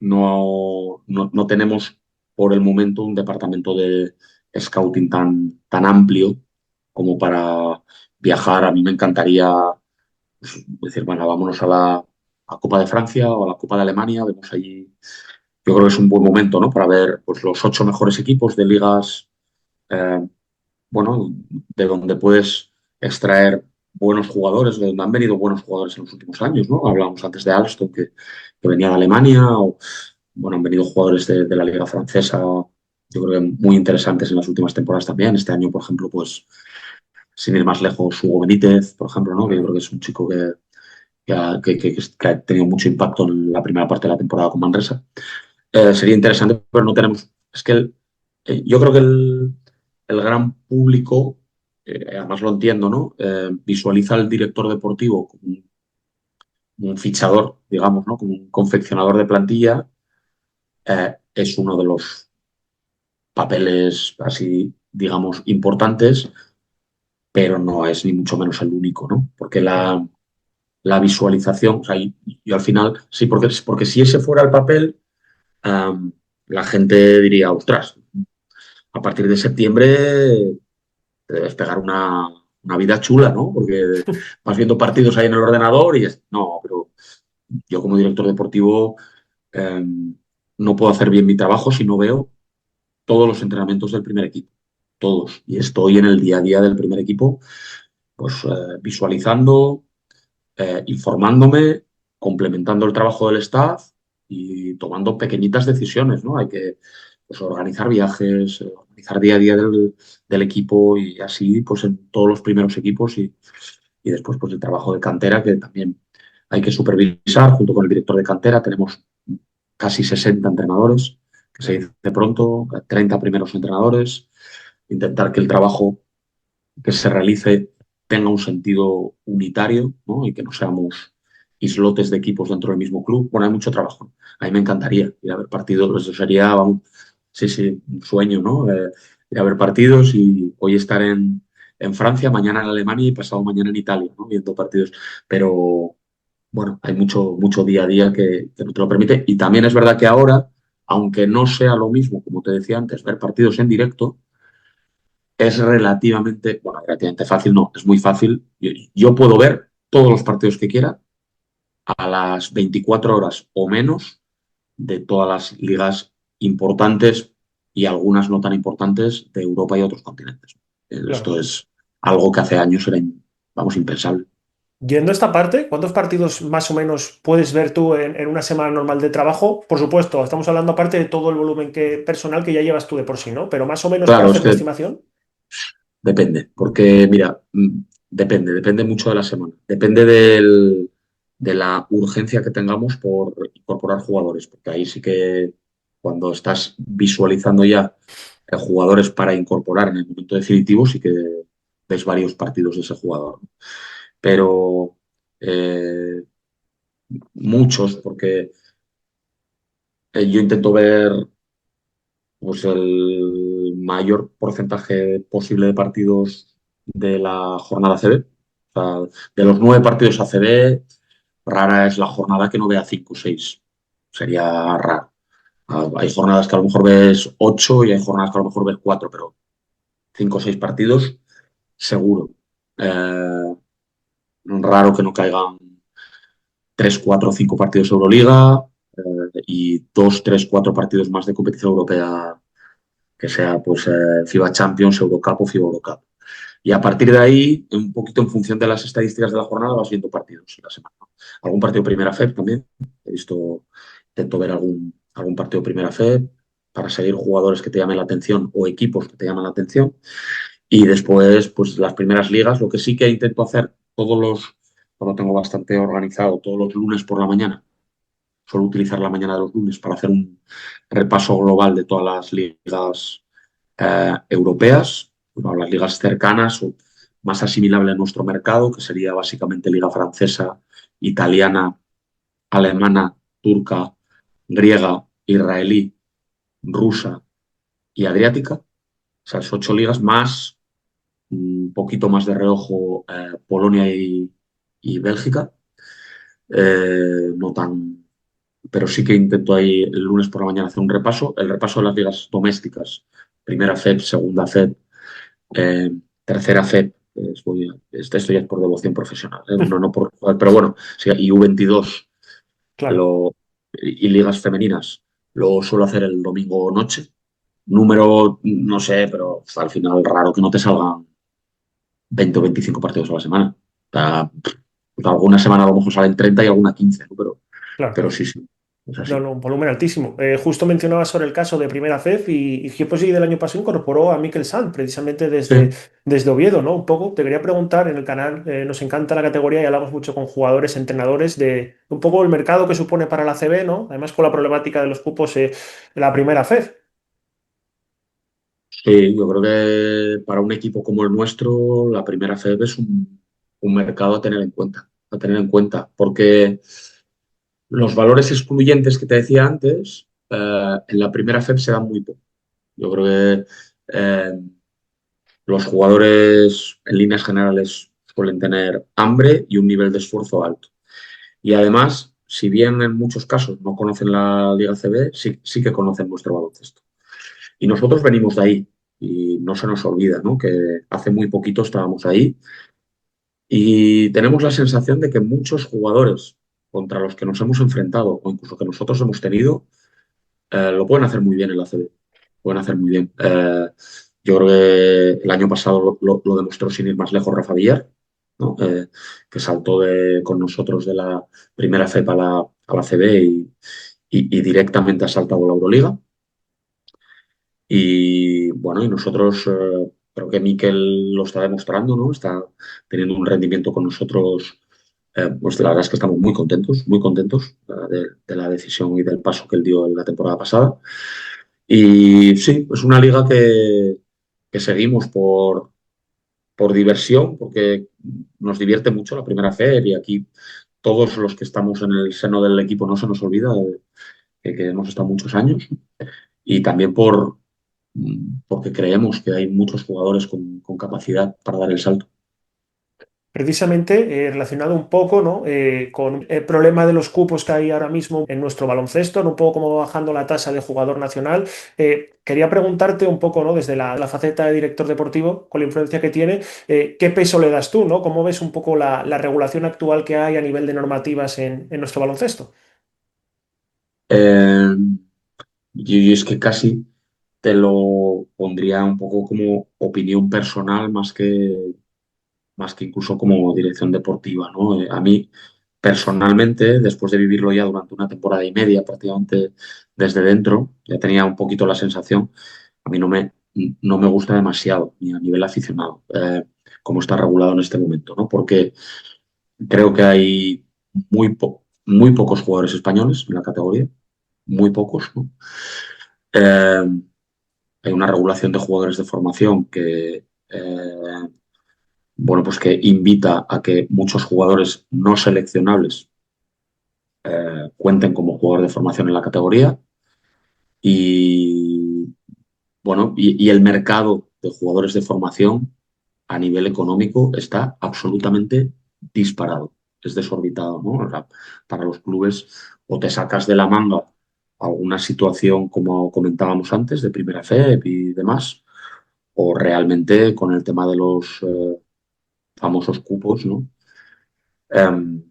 no tenemos por el momento un departamento de scouting tan amplio como para viajar. A mí me encantaría decir, bueno, vámonos a Copa de Francia o a la Copa de Alemania, vemos allí. Yo creo que es un buen momento, ¿no? Para ver pues, los 8 mejores equipos de ligas, eh, bueno, de donde puedes extraer buenos jugadores, de donde han venido buenos jugadores en los últimos años, ¿no? Hablábamos antes de Alston, que venía de Alemania, o, bueno, han venido jugadores de la liga francesa, yo creo que muy interesantes en las últimas temporadas también. Este año, por ejemplo, pues, sin ir más lejos, Hugo Benítez, por ejemplo, ¿no? Que yo creo que es un chico que ha tenido mucho impacto en la primera parte de la temporada con Manresa. Sería interesante, pero no tenemos. Es que yo creo que el gran público, además lo entiendo, ¿no? Visualiza al director deportivo como un fichador, digamos, ¿no? Como un confeccionador de plantilla. Es uno de los papeles así, digamos, importantes, pero no es ni mucho menos el único, ¿no? Porque Claro. la visualización, o sea, yo al final, sí, porque si ese fuera el papel, um, la gente diría, ostras, a partir de septiembre te debes pegar una vida chula, ¿no? Porque vas viendo partidos ahí en el ordenador y es, no, pero yo como director deportivo no puedo hacer bien mi trabajo si no veo todos los entrenamientos del primer equipo, todos. Y estoy en el día a día del primer equipo, pues visualizando, informándome, complementando el trabajo del staff y tomando pequeñitas decisiones, ¿no? Hay que pues, organizar viajes, organizar día a día del equipo y así pues en todos los primeros equipos y después pues el trabajo de cantera que también hay que supervisar junto con el director de cantera. Tenemos casi 60 entrenadores, que se dice de pronto, 30 primeros entrenadores, intentar que el trabajo que se realice tenga un sentido unitario, ¿no? Y que no seamos islotes de equipos dentro del mismo club. Bueno, hay mucho trabajo. A mí me encantaría ir a ver partidos, eso sería, vamos, sí, sí, un sueño, ¿no? Ir a ver partidos y hoy estar en Francia, mañana en Alemania y pasado mañana en Italia, ¿no? Viendo partidos. Pero bueno, hay mucho día a día que no te lo permite. Y también es verdad que ahora, aunque no sea lo mismo, como te decía antes, ver partidos en directo, es relativamente, bueno, relativamente fácil, no, es muy fácil. Yo puedo ver todos los partidos que quiera a las 24 horas o menos de todas las ligas importantes y algunas no tan importantes de Europa y otros continentes. Claro. Esto es algo que hace años era, vamos, impensable. Yendo a esta parte, ¿cuántos partidos más o menos puedes ver tú en una semana normal de trabajo? Por supuesto, estamos hablando aparte de todo el volumen personal que ya llevas tú de por sí, ¿no? Pero más o menos para Claro, es hacer una que estimación. depende, porque mira, depende mucho de la semana, depende de la urgencia que tengamos por incorporar jugadores, porque ahí sí que cuando estás visualizando ya jugadores para incorporar en el momento definitivo, sí que ves varios partidos de ese jugador, ¿no? Pero eh, muchos, porque yo intento ver pues, el mayor porcentaje posible de partidos de la jornada ACB. O sea, de los 9 partidos ACB, rara es la jornada que no vea 5 o 6. Sería raro. Hay jornadas que a lo mejor ves 8 y hay jornadas que a lo mejor ves 4, pero 5 o 6 partidos seguro. Raro que no caigan 3 4 o 5 partidos de Euroliga y 2 3 4 partidos más de competición europea que sea pues FIBA Champions, Eurocup o FIBA Eurocup. Y a partir de ahí, un poquito en función de las estadísticas de la jornada, vas viendo partidos en la semana. Algún partido primera FEP también. He visto, intento ver algún partido primera FEP. para seguir jugadores que te llamen la atención o equipos que te llaman la atención. Y después, pues las primeras ligas, lo que sí que intento hacer lo tengo bastante organizado, todos los lunes por la mañana. Suelo utilizar la mañana de los lunes para hacer un repaso global de todas las ligas europeas, bueno, las ligas cercanas o más asimilable a nuestro mercado, que sería básicamente liga francesa, italiana, alemana, turca, griega, israelí, rusa y adriática. Esas 8 ligas más un poquito más de reojo Polonia y Bélgica. No tan, pero sí que intento ahí el lunes por la mañana hacer un repaso, el repaso de las ligas domésticas, primera FEP, segunda FEP, eh, tercera FEP, esto ya es por devoción profesional, no por, pero bueno, sí, y U22 Claro. lo, y ligas femeninas lo suelo hacer el domingo noche. Número, no sé, pero al final raro que no te salgan 20 o 25 partidos a la semana. O sea, pues alguna semana a lo mejor salen 30 y alguna 15, ¿no? Claro. Pero sí, sí, es No, así. no, un volumen altísimo. Justo mencionaba sobre el caso de Primera FEF y Hiposi del año pasado incorporó a Mikel Sant, precisamente Sí, desde Oviedo, ¿no? Un poco, te quería preguntar, en el canal nos encanta la categoría y hablamos mucho con jugadores, entrenadores, de un poco el mercado que supone para la CB, ¿no? Además con la problemática de los cupos de la Primera FEF. sí, yo creo que para un equipo como el nuestro, la primera FEB es un mercado a tener en cuenta, porque los valores excluyentes que te decía antes, en la primera FEB se dan muy poco. Yo creo que los jugadores en líneas generales suelen tener hambre y un nivel de esfuerzo alto. Y además, si bien en muchos casos no conocen la Liga CB, sí que conocen nuestro baloncesto. Y nosotros venimos de ahí y no se nos olvida, ¿no? Que hace muy poquito estábamos ahí y tenemos la sensación de que muchos jugadores contra los que nos hemos enfrentado o incluso que nosotros hemos tenido, lo pueden hacer muy bien en la CB. Pueden hacer muy bien. Yo creo que el año pasado lo demostró sin ir más lejos Rafa Villar, ¿no? Que saltó con nosotros de la primera FEP a la CB y directamente ha saltado a la Euroliga. Y bueno, y nosotros creo que Mikel lo está demostrando, ¿no? Está teniendo un rendimiento con nosotros. Pues la verdad es que estamos muy contentos de la decisión y del paso que él dio en la temporada pasada. Y sí, es una liga que seguimos por diversión, porque nos divierte mucho la primera fe y aquí todos los que estamos en el seno del equipo no se nos olvida que hemos estado muchos años y también porque creemos que hay muchos jugadores con capacidad para dar el salto. Precisamente relacionado un poco, ¿no? Con el problema de los cupos que hay ahora mismo en nuestro baloncesto, ¿no? Un poco como va bajando la tasa de jugador nacional. Quería preguntarte un poco, ¿no? Desde la faceta de director deportivo, con la influencia que tiene, ¿qué peso le das tú, ¿no? ¿Cómo ves un poco la regulación actual que hay a nivel de normativas en nuestro baloncesto? Eh, y es que casi te lo pondría un poco como opinión personal más que incluso como dirección deportiva, ¿no? A mí, personalmente, después de vivirlo ya durante una temporada y media, prácticamente desde dentro, ya tenía un poquito la sensación, a mí no me gusta demasiado, ni a nivel aficionado, como está regulado en este momento, ¿no? Porque creo que hay muy pocos jugadores españoles en la categoría, muy pocos, ¿no? Eh, hay una regulación de jugadores de formación bueno, pues que invita a que muchos jugadores no seleccionables cuenten como jugador de formación en la categoría y, bueno, y el mercado de jugadores de formación a nivel económico está absolutamente disparado, es desorbitado, ¿no? O sea, para los clubes o te sacas de la manga alguna situación como comentábamos antes de primera FEP y demás, o realmente con el tema de los famosos cupos, ¿no? Em,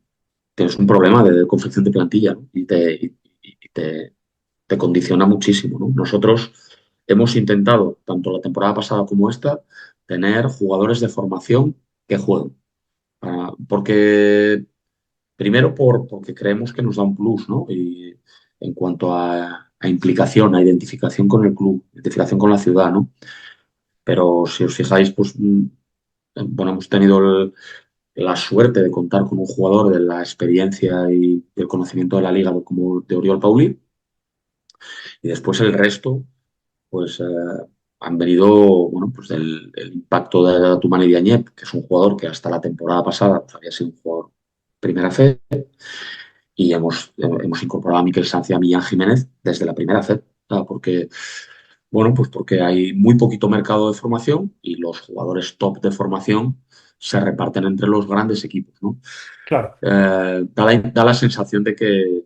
tienes un problema de confección de plantilla, ¿no? Y te condiciona muchísimo, ¿no? Nosotros hemos intentado, tanto la temporada pasada como esta, tener jugadores de formación que jueguen. Porque, primero, porque creemos que nos da un plus, ¿no? Y en cuanto a implicación, a identificación con el club, identificación con la ciudad, ¿no? Pero si os fijáis, pues, bueno, hemos tenido la suerte de contar con un jugador de la experiencia y del conocimiento de la liga como de Oriol Pauli, y después el resto, pues han venido, bueno, pues del impacto de Tumani Diagne, que es un jugador que hasta la temporada pasada pues, había sido un jugador primera fe, y hemos incorporado a Miquel Sanz y a Millán Jiménez desde la primera fe, ¿verdad? Porque, bueno, pues porque hay muy poquito mercado de formación y los jugadores top de formación se reparten entre los grandes equipos, ¿no? Claro, Da la sensación de que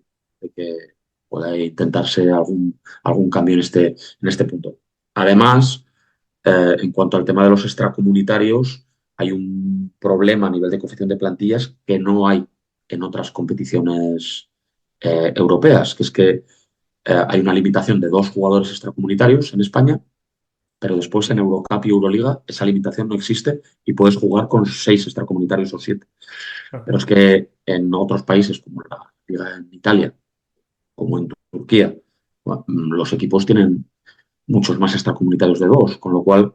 pueda intentarse algún cambio en este punto. Además, en cuanto al tema de los extracomunitarios, hay un problema a nivel de confección de plantillas que no hay en otras competiciones europeas, que es que hay una limitación de 2 jugadores extracomunitarios en España, pero después en Eurocup y Euroliga esa limitación no existe y puedes jugar con 6 extracomunitarios o 7. claro, Pero es que en otros países como la Liga en Italia, como en Turquía, bueno, los equipos tienen muchos más extracomunitarios de 2, con lo cual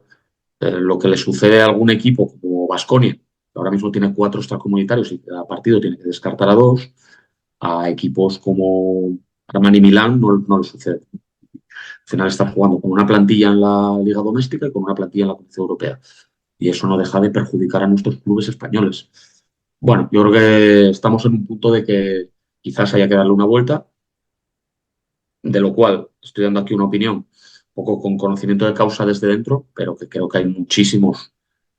lo que le sucede a algún equipo como Baskonia, que ahora mismo tiene 4 extracomunitarios y cada partido tiene que descartar a 2, a equipos como Armani Milán no le sucede. Al final estás jugando con una plantilla en la Liga Doméstica y con una plantilla en la Competición Europea. Y eso no deja de perjudicar a nuestros clubes españoles. Bueno, yo creo que estamos en un punto de que quizás haya que darle una vuelta, de lo cual estoy dando aquí una opinión un poco con conocimiento de causa desde dentro, pero que creo que hay muchísimos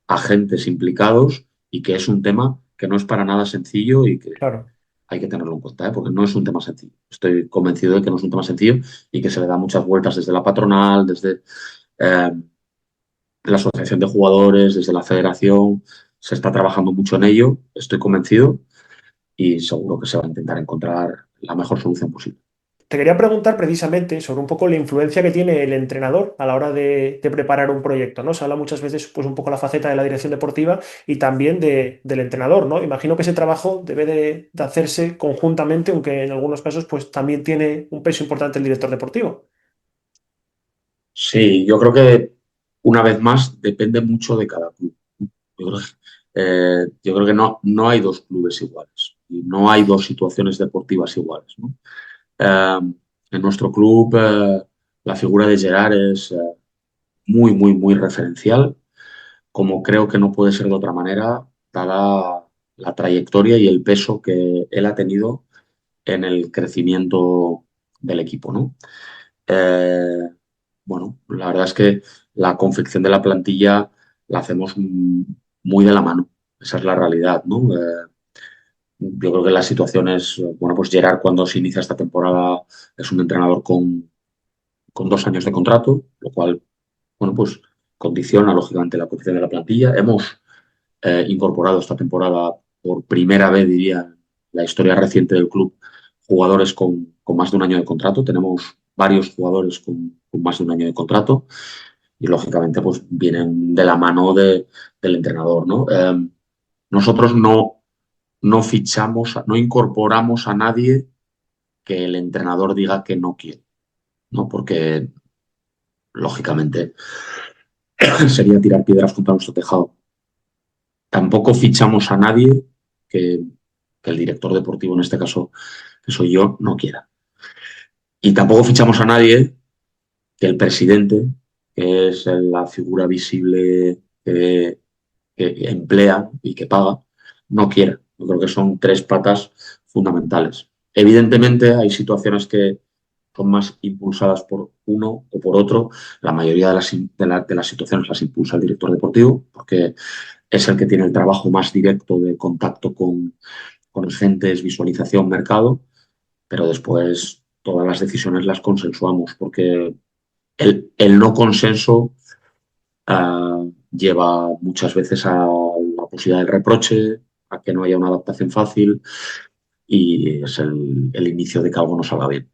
agentes implicados y que es un tema que no es para nada sencillo y que claro. hay que tenerlo en cuenta, ¿eh? Porque no es un tema sencillo. Estoy convencido de que no es un tema sencillo y que se le da muchas vueltas desde la patronal, desde la asociación de jugadores, desde la federación. Se está trabajando mucho en ello, estoy convencido y seguro que se va a intentar encontrar la mejor solución posible. Te quería preguntar precisamente sobre un poco la influencia que tiene el entrenador a la hora de preparar un proyecto, ¿no? Se habla muchas veces, pues, un poco la faceta de la dirección deportiva y también del entrenador, ¿no? Imagino que ese trabajo debe de hacerse conjuntamente, aunque en algunos casos, pues, también tiene un peso importante el director deportivo. Sí, yo creo que una vez más depende mucho de cada club. Yo creo que no hay 2 clubes iguales y no hay 2 situaciones deportivas iguales, ¿no? En nuestro club la figura de Gerard es muy, muy, muy referencial, como creo que no puede ser de otra manera, dada la trayectoria y el peso que él ha tenido en el crecimiento del equipo, ¿no? Eh, bueno, la verdad es que la confección de la plantilla la hacemos muy de la mano. Esa es la realidad, ¿no? Yo creo que la situación es, bueno, pues Gerard cuando se inicia esta temporada es un entrenador con 2 años de contrato, lo cual, bueno, pues condiciona lógicamente la confección de la plantilla. Hemos incorporado esta temporada por primera vez, diría, en la historia reciente del club, jugadores con más de un año de contrato. Tenemos varios jugadores con más de un año de contrato y lógicamente pues vienen de la mano del entrenador, ¿no? Nosotros no fichamos, no incorporamos a nadie que el entrenador diga que no quiere, ¿no? Porque lógicamente sería tirar piedras contra nuestro tejado. Tampoco fichamos a nadie que, que el director deportivo, en este caso, que soy yo, no quiera. Y tampoco fichamos a nadie que el presidente, que es la figura visible que emplea y que paga, no quiera. Yo creo que son 3 patas fundamentales. Evidentemente hay situaciones que son más impulsadas por uno o por otro. La mayoría de las situaciones las impulsa el director deportivo, porque es el que tiene el trabajo más directo de contacto con agentes, visualización, mercado, pero después todas las decisiones las consensuamos, porque el no consenso lleva muchas veces a la posibilidad del reproche, a que no haya una adaptación fácil y es el inicio de que algo no salga bien.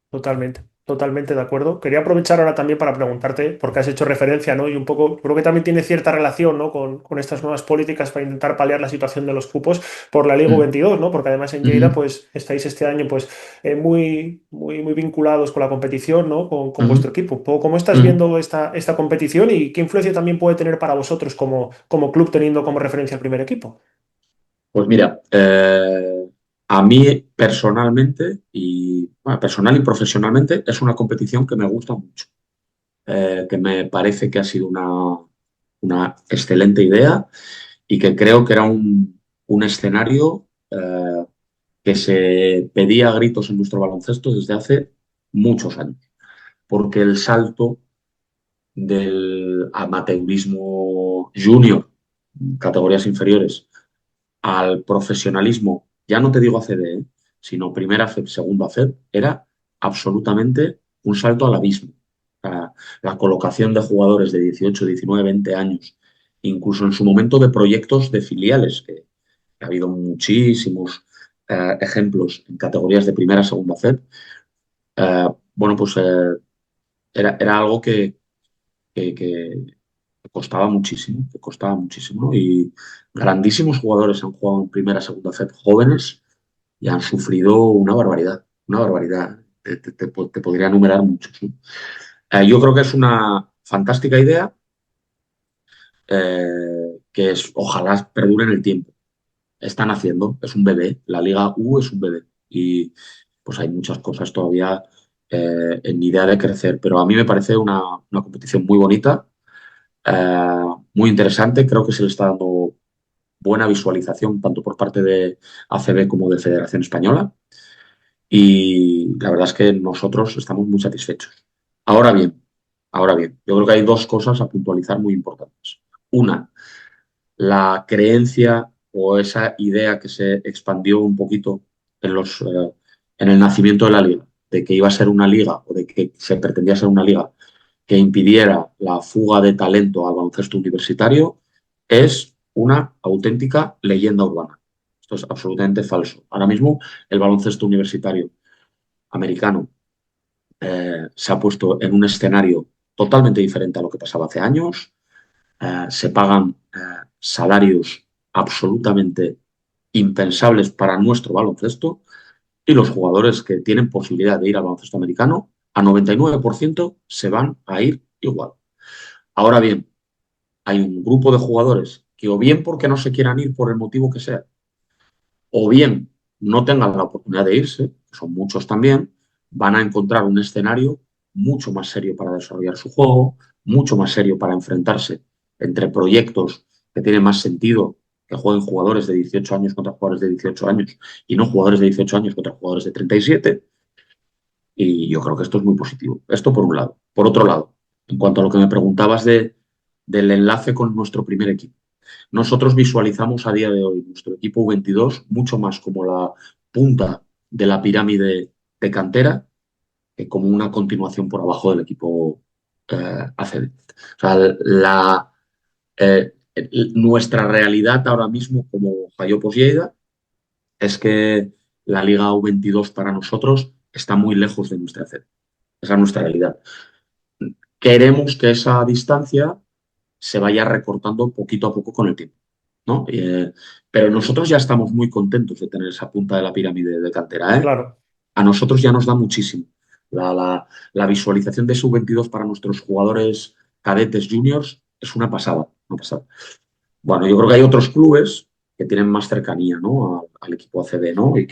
Totalmente. Totalmente de acuerdo. Quería aprovechar ahora también para preguntarte, porque has hecho referencia, ¿no? Y un poco, creo que también tiene cierta relación, ¿no? Con estas nuevas políticas para intentar paliar la situación de los cupos por la Liga Mm, 22, ¿no? Porque además en Lleida, ujú, pues estáis este año, pues muy vinculados con la competición, ¿no? Con ujú, vuestro equipo. ¿Cómo estás ujú. viendo esta competición y qué influencia también puede tener para vosotros como club teniendo como referencia el primer equipo? Pues mira, a mí personalmente y bueno, personal y profesionalmente es una competición que me gusta mucho, que me parece que ha sido una excelente idea y que creo que era un escenario que se pedía a gritos en nuestro baloncesto desde hace muchos años, porque el salto del amateurismo junior, categorías inferiores, al profesionalismo, ya no te digo ACB, sino primera FEP, segunda FEP, era absolutamente un salto al abismo. La colocación de jugadores de 18, 19, 20 años, incluso en su momento de proyectos de filiales, que ha habido muchísimos ejemplos en categorías de primera, segunda FEP, bueno, pues era algo que que costaba muchísimo, ¿no? Y grandísimos jugadores han jugado en primera, segunda FEP jóvenes y han sufrido una barbaridad. Te podría enumerar muchos, ¿no? Yo creo que es una fantástica idea que ojalá perdure en el tiempo. Están haciendo, es un bebé, la Liga U es un bebé y pues hay muchas cosas todavía en idea de crecer, pero a mí me parece una competición muy bonita, eh, muy interesante, creo que se le está dando buena visualización tanto por parte de ACB como de Federación Española y la verdad es que nosotros estamos muy satisfechos. Ahora bien, ahora bien, yo creo que hay dos cosas a puntualizar muy importantes. Una, la creencia o esa idea que se expandió un poquito en el nacimiento de la liga, de que iba a ser una liga o de que se pretendía ser una liga que impidiera la fuga de talento al baloncesto universitario, es una auténtica leyenda urbana. Esto es absolutamente falso. Ahora mismo el baloncesto universitario americano se ha puesto en un escenario totalmente diferente a lo que pasaba hace años. Se pagan salarios absolutamente impensables para nuestro baloncesto y los jugadores que tienen posibilidad de ir al baloncesto americano, a 99% se van a ir igual. Ahora bien, hay un grupo de jugadores que o bien porque no se quieran ir por el motivo que sea, o bien no tengan la oportunidad de irse, que son muchos también, van a encontrar un escenario mucho más serio para desarrollar su juego, mucho más serio para enfrentarse entre proyectos que tienen más sentido que jueguen jugadores de 18 años contra jugadores de 18 años y no jugadores de 18 años contra jugadores de 37. Y yo creo que esto es muy positivo. Esto por un lado. Por otro lado, en cuanto a lo que me preguntabas del enlace con nuestro primer equipo. Nosotros visualizamos a día de hoy nuestro equipo U22 mucho más como la punta de la pirámide de cantera que como una continuación por abajo del equipo ACB. O sea, nuestra realidad ahora mismo como Jayopos Lleida es que la Liga U22 para nosotros está muy lejos de nuestra ACB. Esa es nuestra realidad. Queremos que esa distancia se vaya recortando poquito a poco con el tiempo, ¿no? Pero nosotros ya estamos muy contentos de tener esa punta de la pirámide de cantera, ¿eh? Claro. A nosotros ya nos da muchísimo. La visualización de sub-22 para nuestros jugadores cadetes juniors es una pasada. Bueno, yo creo que hay otros clubes que tienen más cercanía, ¿no? Al equipo ACB, ¿no? Y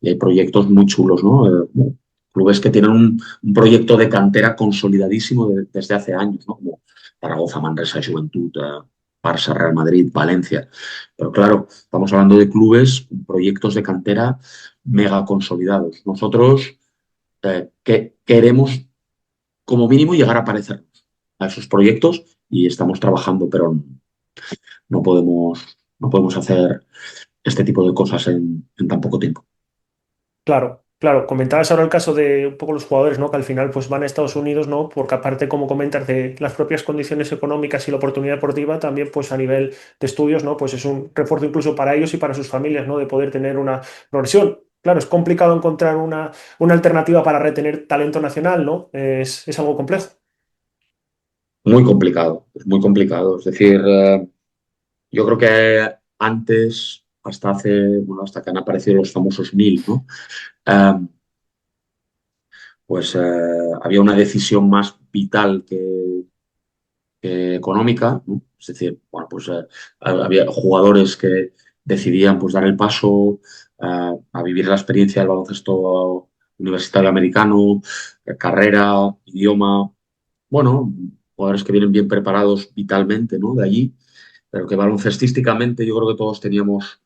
hay proyectos muy chulos, ¿no? Bueno, clubes que tienen un proyecto de cantera consolidadísimo desde hace años, ¿no? Como Zaragoza, Manresa, Juventud, Barça, Real Madrid, Valencia. Pero claro, estamos hablando de clubes con proyectos de cantera mega consolidados. Nosotros que queremos, como mínimo, llegar a parecernos a esos proyectos y estamos trabajando, pero no podemos hacer este tipo de cosas en tan poco tiempo. Claro, claro. Comentabas ahora el caso de un poco los jugadores, ¿no? Que al final pues van a Estados Unidos, ¿no? Porque aparte, como comentas, de las propias condiciones económicas y la oportunidad deportiva, también pues a nivel de estudios, ¿no? Pues es un refuerzo incluso para ellos y para sus familias, ¿no? De poder tener una progresión. Claro, es complicado encontrar una alternativa para retener talento nacional, ¿no? Es algo complejo. Muy complicado, es muy complicado. Es decir, yo creo que antes, bueno, hasta que han aparecido los famosos NIL, ¿no? Eh, pues había una decisión más vital que económica, ¿no? Es decir, bueno, pues había jugadores que decidían pues dar el paso a vivir la experiencia del baloncesto universitario americano, carrera, idioma, bueno, jugadores que vienen bien preparados vitalmente, ¿no? De allí, pero que baloncestísticamente yo creo que todos teníamos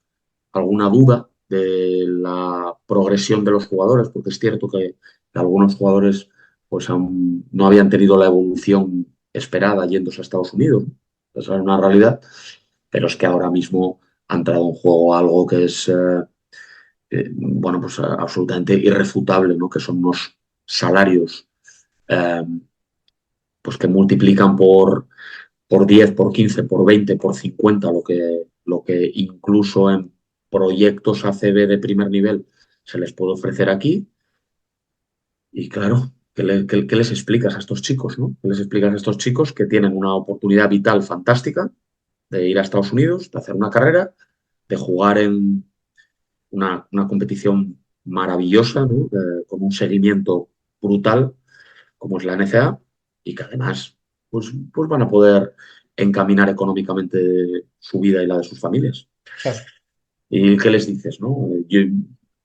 alguna duda de la progresión de los jugadores, porque es cierto que algunos jugadores pues no habían tenido la evolución esperada yéndose a Estados Unidos, ¿no? Esa es una realidad, pero es que ahora mismo ha entrado en juego algo que es bueno, pues absolutamente irrefutable, ¿no? Que son unos salarios eh, pues que multiplican por 10, por 15, por 20, por 50, lo que incluso en proyectos ACB de primer nivel se les puede ofrecer aquí. Y claro, ¿qué les explicas a estos chicos, ¿no? ¿Qué les explicas a estos chicos que tienen una oportunidad vital fantástica de ir a Estados Unidos, de hacer una carrera, de jugar en una competición maravillosa, ¿no? Con un seguimiento brutal, como es la NCAA, y que además pues van a poder encaminar económicamente su vida y la de sus familias? Claro. ¿Y qué les dices, no? Yo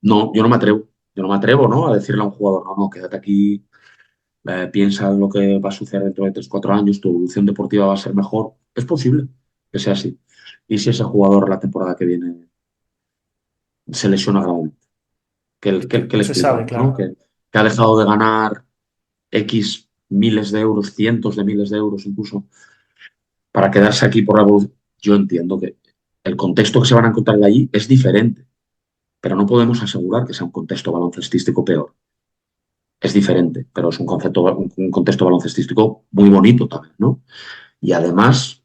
no me atrevo, ¿no? A decirle a un jugador, no, no, quédate aquí, piensa en lo que va a suceder dentro de 3 4 años, tu evolución deportiva va a ser mejor. Es posible que sea así. Y si ese jugador la temporada que viene se lesiona gravemente, ¿qué No le se sabe, explicamos, no? claro. Que ha dejado de ganar X miles de euros, cientos de miles de euros incluso, para quedarse aquí por la evolución. Yo entiendo que el contexto que se van a encontrar de allí es diferente, pero no podemos asegurar que sea un contexto baloncestístico peor. Es diferente, pero es un contexto baloncestístico muy bonito también, ¿no? Y además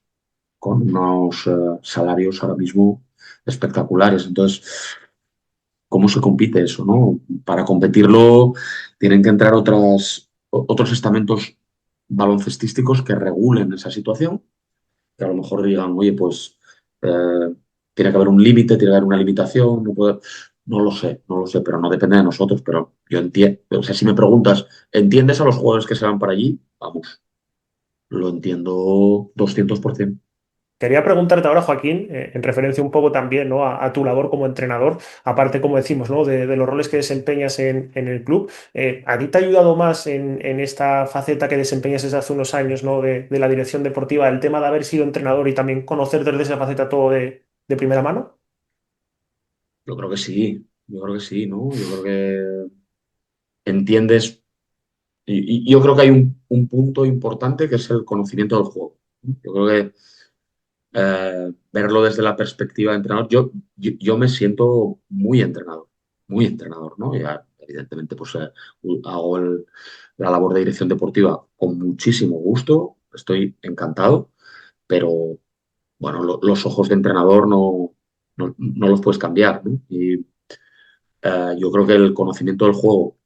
con unos salarios ahora mismo espectaculares. Entonces, ¿cómo se compite eso, no? Para competirlo tienen que entrar otros estamentos baloncestísticos que regulen esa situación, que a lo mejor digan, oye, pues tiene que haber un límite, tiene que haber una limitación, no lo sé, pero no depende de nosotros. Pero yo entiendo, o sea, si me preguntas, ¿entiendes a los jugadores que se van para allí? Vamos, lo entiendo 200%. Quería preguntarte ahora, Joaquín, en referencia un poco también, ¿no? a tu labor como entrenador, aparte, como decimos, ¿no? de los roles que desempeñas en el club. ¿A ti te ha ayudado más en esta faceta que desempeñas desde hace unos años, ¿no? de la dirección deportiva, el tema de haber sido entrenador y también conocer desde esa faceta todo de primera mano? Yo creo que sí, ¿no? Yo creo que entiendes, y yo creo que hay un punto importante que es el conocimiento del juego, ¿no? Yo creo que verlo desde la perspectiva de entrenador, yo me siento muy entrenador, ¿no? Ya, evidentemente, pues hago la labor de dirección deportiva con muchísimo gusto, estoy encantado, pero bueno, los ojos de entrenador no los puedes cambiar, ¿no? Y yo creo que el conocimiento del juego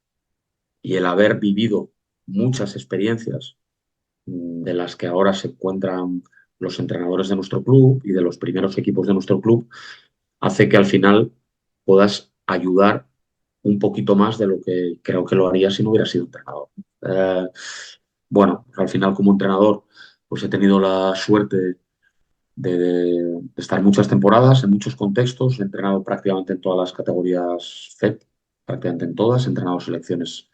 y el haber vivido muchas experiencias de las que ahora se encuentran los entrenadores de nuestro club y de los primeros equipos de nuestro club, hace que al final puedas ayudar un poquito más de lo que creo que lo haría si no hubiera sido entrenador. Eh, bueno, al final como entrenador, pues he tenido la suerte de estar muchas temporadas en muchos contextos, he entrenado prácticamente en todas las categorías FEP, prácticamente en todas, he entrenado selecciones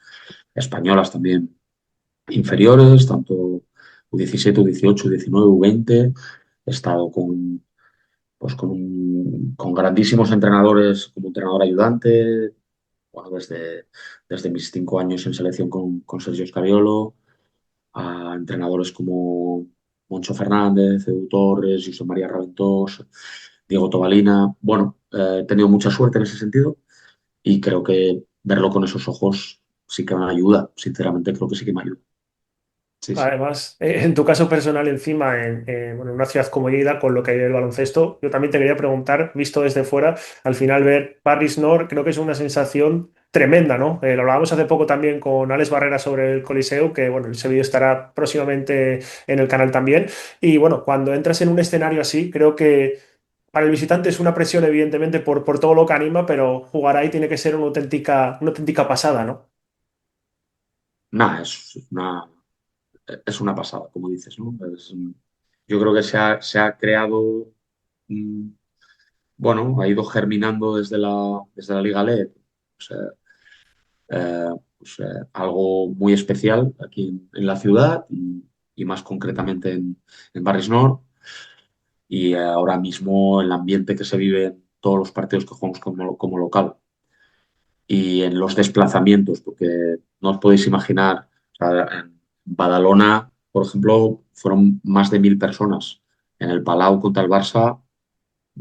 españolas también inferiores, tanto U17, U18, U19, U20. He estado con grandísimos entrenadores como entrenador ayudante, bueno, desde mis 5 años en selección con Sergio Scariolo, a entrenadores como Moncho Fernández, Edu Torres, José María Raventós, Diego Tobalina. Bueno, he tenido mucha suerte en ese sentido y creo que verlo con esos ojos sí que me ayuda. Sinceramente, creo que sí que me ayuda. Sí, sí. Además, en tu caso personal, encima, bueno, en una ciudad como Lleida, con lo que hay del baloncesto, yo también te quería preguntar, visto desde fuera, al final ver Paris Nord, creo que es una sensación tremenda, ¿no? Lo hablábamos hace poco también con Alex Barrera sobre el Coliseo, que bueno, ese vídeo estará próximamente en el canal también. Y bueno, cuando entras en un escenario así, creo que para el visitante es una presión, evidentemente, por todo lo que anima, pero jugar ahí tiene que ser una auténtica pasada, ¿no? Nada, es una pasada, como dices, ¿no? Yo creo que se ha creado, mm, bueno, ha ido germinando desde la Liga LED, o sea, algo muy especial aquí en la ciudad y más concretamente en Barris Nord. Y ahora mismo el ambiente que se vive en todos los partidos que jugamos como local y en los desplazamientos, porque no os podéis imaginar, o sea, en Badalona, por ejemplo, fueron más de 1.000 personas. En el Palau contra el Barça,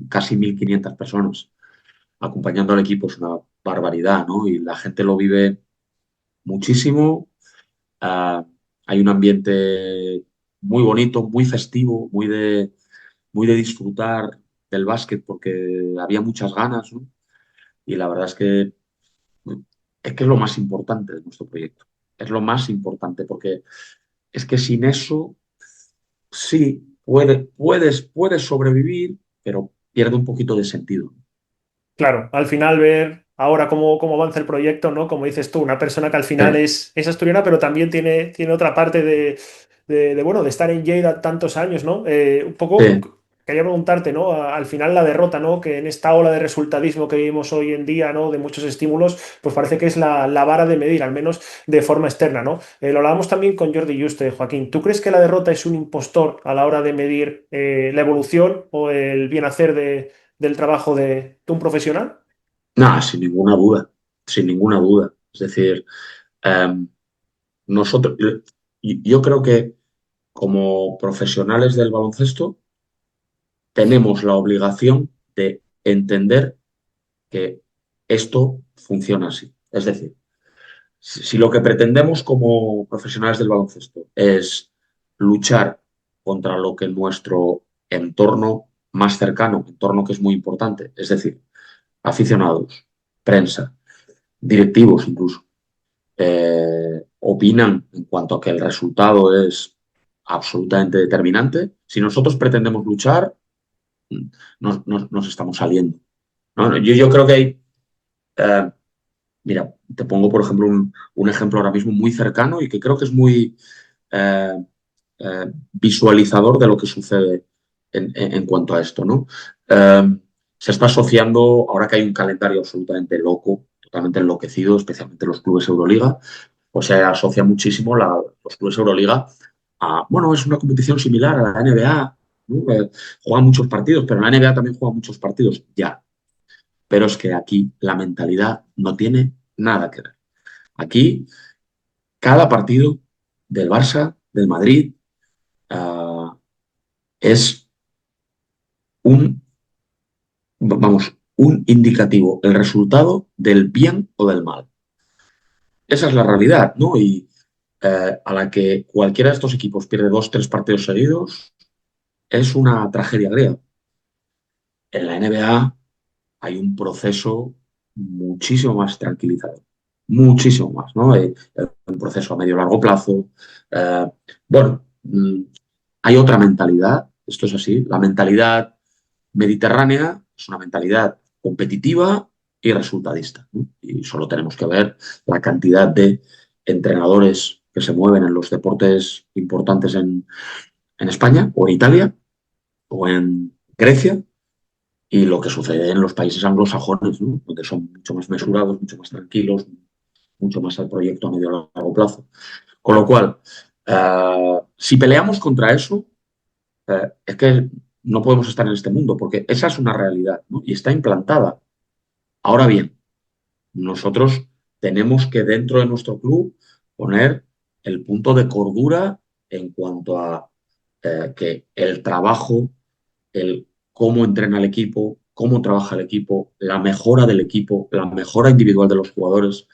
casi 1.500 personas. Acompañando al equipo es una barbaridad, ¿no? Y la gente lo vive muchísimo. Ah, hay un ambiente muy bonito, muy festivo, muy de disfrutar del básquet porque había muchas ganas, ¿no? Y la verdad es que es lo más importante de nuestro proyecto. Es lo más importante porque es que sin eso sí puedes sobrevivir, pero pierde un poquito de sentido. Claro, al final ver ahora cómo avanza el proyecto, ¿no? Como dices tú, una persona que al final Sí, es asturiana, pero también tiene otra parte bueno, de estar en Lleida tantos años, ¿no? Un poco sí. quería preguntarte, ¿no? Al final la derrota, ¿no? Que en esta ola de resultadismo que vivimos hoy en día, ¿no? De muchos estímulos, pues parece que es la vara de medir, al menos de forma externa, ¿no? Lo hablábamos también con Jordi Juste, Joaquín. ¿Tú crees que la derrota es un impostor a la hora de medir la evolución o el bien hacer del trabajo de un profesional? Nada, sin ninguna duda, sin ninguna duda. Es decir, eh, nosotros, yo creo que como profesionales del baloncesto tenemos la obligación de entender que esto funciona así. Es decir, si lo que pretendemos como profesionales del baloncesto es luchar contra lo que nuestro entorno más cercano, entorno que es muy importante, es decir, aficionados, prensa, directivos incluso, opinan en cuanto a que el resultado es absolutamente determinante, si nosotros pretendemos luchar, nos estamos saliendo. ¿No? Yo creo que hay, eh, mira, te pongo por ejemplo un ejemplo ahora mismo muy cercano y que creo que es muy eh, visualizador de lo que sucede en cuanto a esto, ¿no? Se está asociando, ahora que hay un calendario absolutamente loco, totalmente enloquecido, especialmente los clubes Euroliga, pues se asocia muchísimo los clubes Euroliga a, bueno, es una competición similar a la NBA, ¿no? Juegan muchos partidos, pero en la NBA también juegan muchos partidos, ya. Pero es que aquí la mentalidad no tiene nada que ver. Aquí, cada partido del Barça, del Madrid, uh, es un, vamos, un indicativo, el resultado del bien o del mal. Esa es la realidad, ¿no? Y a la que cualquiera de estos equipos pierde dos, tres partidos seguidos, es una tragedia griega. En la NBA hay un proceso muchísimo más tranquilizador, muchísimo más, ¿no? Un proceso a medio largo plazo. Eh, bueno, hay otra mentalidad, esto es así, la mentalidad mediterránea es una mentalidad competitiva y resultadista, ¿no? Y solo tenemos que ver la cantidad de entrenadores que se mueven en los deportes importantes en España o en Italia o en Grecia y lo que sucede en los países anglosajones, ¿no? Donde son mucho más mesurados, mucho más tranquilos, mucho más al proyecto a medio y largo plazo. Con lo cual, si peleamos contra eso, es que no podemos estar en este mundo, porque esa es una realidad, ¿no? Y está implantada. Ahora bien, nosotros tenemos que dentro de nuestro club poner el punto de cordura en cuanto a que el trabajo, el cómo entrena el equipo, cómo trabaja el equipo, la mejora del equipo, la mejora individual de los jugadores,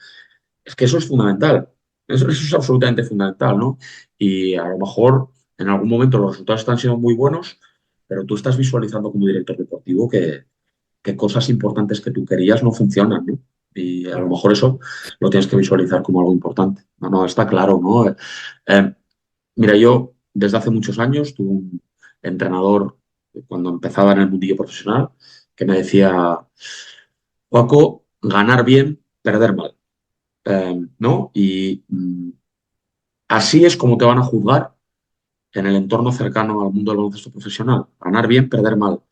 es que eso es fundamental. Eso es absolutamente fundamental, ¿no? Y a lo mejor en algún momento los resultados están siendo muy buenos, pero tú estás visualizando como director deportivo que cosas importantes que tú querías no funcionan, ¿no? Y a lo Claro. mejor eso lo tienes que visualizar como algo importante. No, no, está claro, ¿no? Eh, Mira, yo desde hace muchos años tuve un entrenador cuando empezaba en el mundillo profesional que me decía, Paco, ganar bien, perder mal, ¿no? Y así es como te van a juzgar en el entorno cercano al mundo del baloncesto profesional. Ganar bien, perder mal.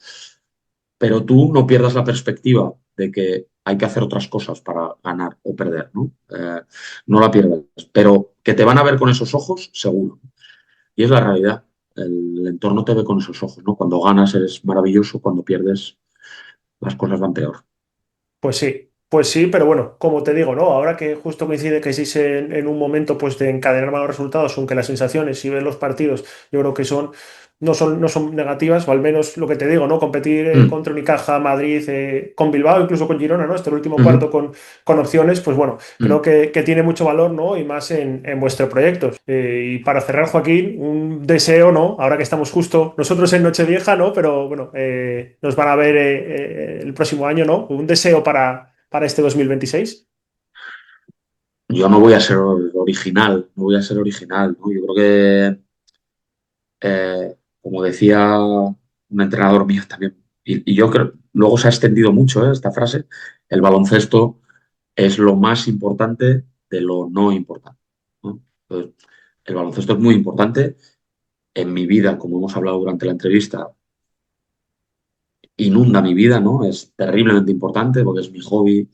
Pero tú no pierdas la perspectiva de que hay que hacer otras cosas para ganar o perder, ¿no? No la pierdas. Pero que te van a ver con esos ojos, seguro. Y es la realidad. El entorno te ve con esos ojos, ¿no? Cuando ganas eres maravilloso, cuando pierdes las cosas van peor. Pues sí, pero bueno, como te digo, ¿no? Ahora que justo coincide que estéis en un momento pues de encadenar malos resultados, aunque las sensaciones, si ves los partidos, yo creo que no son negativas, o al menos lo que te digo, ¿no? Competir Mm, contra Unicaja, Madrid, con Bilbao, incluso con Girona, ¿no? Este último ujú, cuarto con opciones, pues bueno, creo mm. que tiene mucho valor, ¿no? Y más en vuestro proyecto. Y para cerrar, Joaquín, un deseo, ¿no? Ahora que estamos justo nosotros en Nochevieja, ¿no? Pero bueno, nos van a ver el próximo año, ¿no? Un deseo para este 2026. Yo no voy a ser original, no voy a ser original, ¿no? Yo creo que, como decía un entrenador mío también, y yo creo, luego se ha extendido mucho, esta frase, el baloncesto es lo más importante de lo no importante, ¿no? Entonces, el baloncesto es muy importante en mi vida, como hemos hablado durante la entrevista, inunda mi vida, ¿no? Es terriblemente importante porque es mi hobby,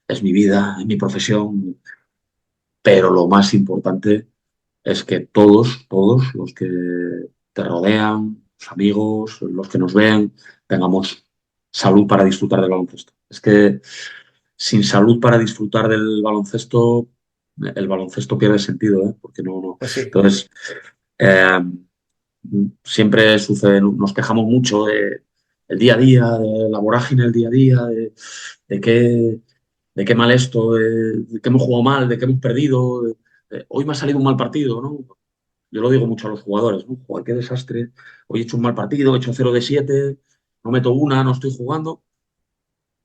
es mi vida, es mi profesión, pero lo más importante es que todos los que te rodean, los amigos, los que nos ven, tengamos salud para disfrutar del baloncesto. Es que sin salud para disfrutar del baloncesto, el baloncesto pierde sentido, ¿eh? Porque no, no. Pues sí, Entonces, eh, siempre sucede, nos quejamos mucho de el día a día, de la vorágine del día a día, de qué, de qué mal esto, de qué hemos jugado mal, de qué hemos perdido. Hoy me ha salido un mal partido, ¿no? Yo lo digo mucho a los jugadores, ¿no? Joder, qué desastre. Hoy he hecho un mal partido, he hecho 0 de 7, no meto una, no estoy jugando,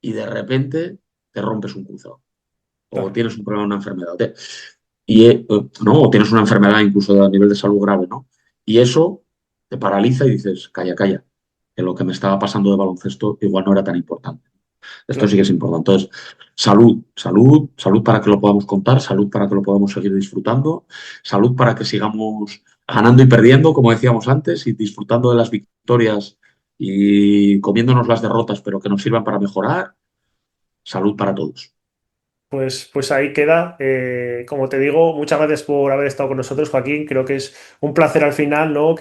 y de repente te rompes un cruzado. O claro. tienes un problema, una enfermedad. ¿No? O tienes una enfermedad incluso a nivel de salud grave, ¿no? Y eso te paraliza y dices, calla, calla, que lo que me estaba pasando de baloncesto igual no era tan importante. Esto sí Claro. que es importante. Entonces, salud, salud, salud para que lo podamos contar, salud para que lo podamos seguir disfrutando, salud para que sigamos ganando y perdiendo, como decíamos antes, y disfrutando de las victorias y comiéndonos las derrotas, pero que nos sirvan para mejorar. Salud para todos. Pues ahí queda. Como te digo, muchas gracias por haber estado con nosotros, Joaquín. Creo que es un placer al final, ¿no?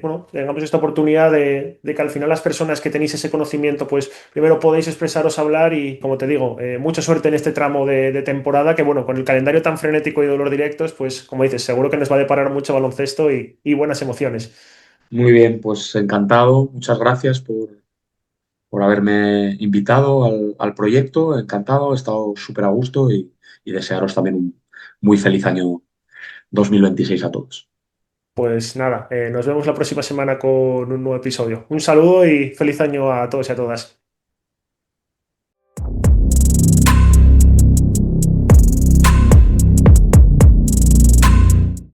Bueno, tengamos esta oportunidad de que al final las personas que tenéis ese conocimiento, pues primero podéis expresaros, hablar y, como te digo, mucha suerte en este tramo de temporada, que bueno, con el calendario tan frenético y de los directos, pues como dices, seguro que nos va a deparar mucho baloncesto y buenas emociones. Muy bien, pues encantado. Muchas gracias por haberme invitado al proyecto. Encantado, he estado súper a gusto y desearos también un muy feliz año 2026 a todos. Pues nada, nos vemos la próxima semana con un nuevo episodio. Un saludo y feliz año a todos y a todas.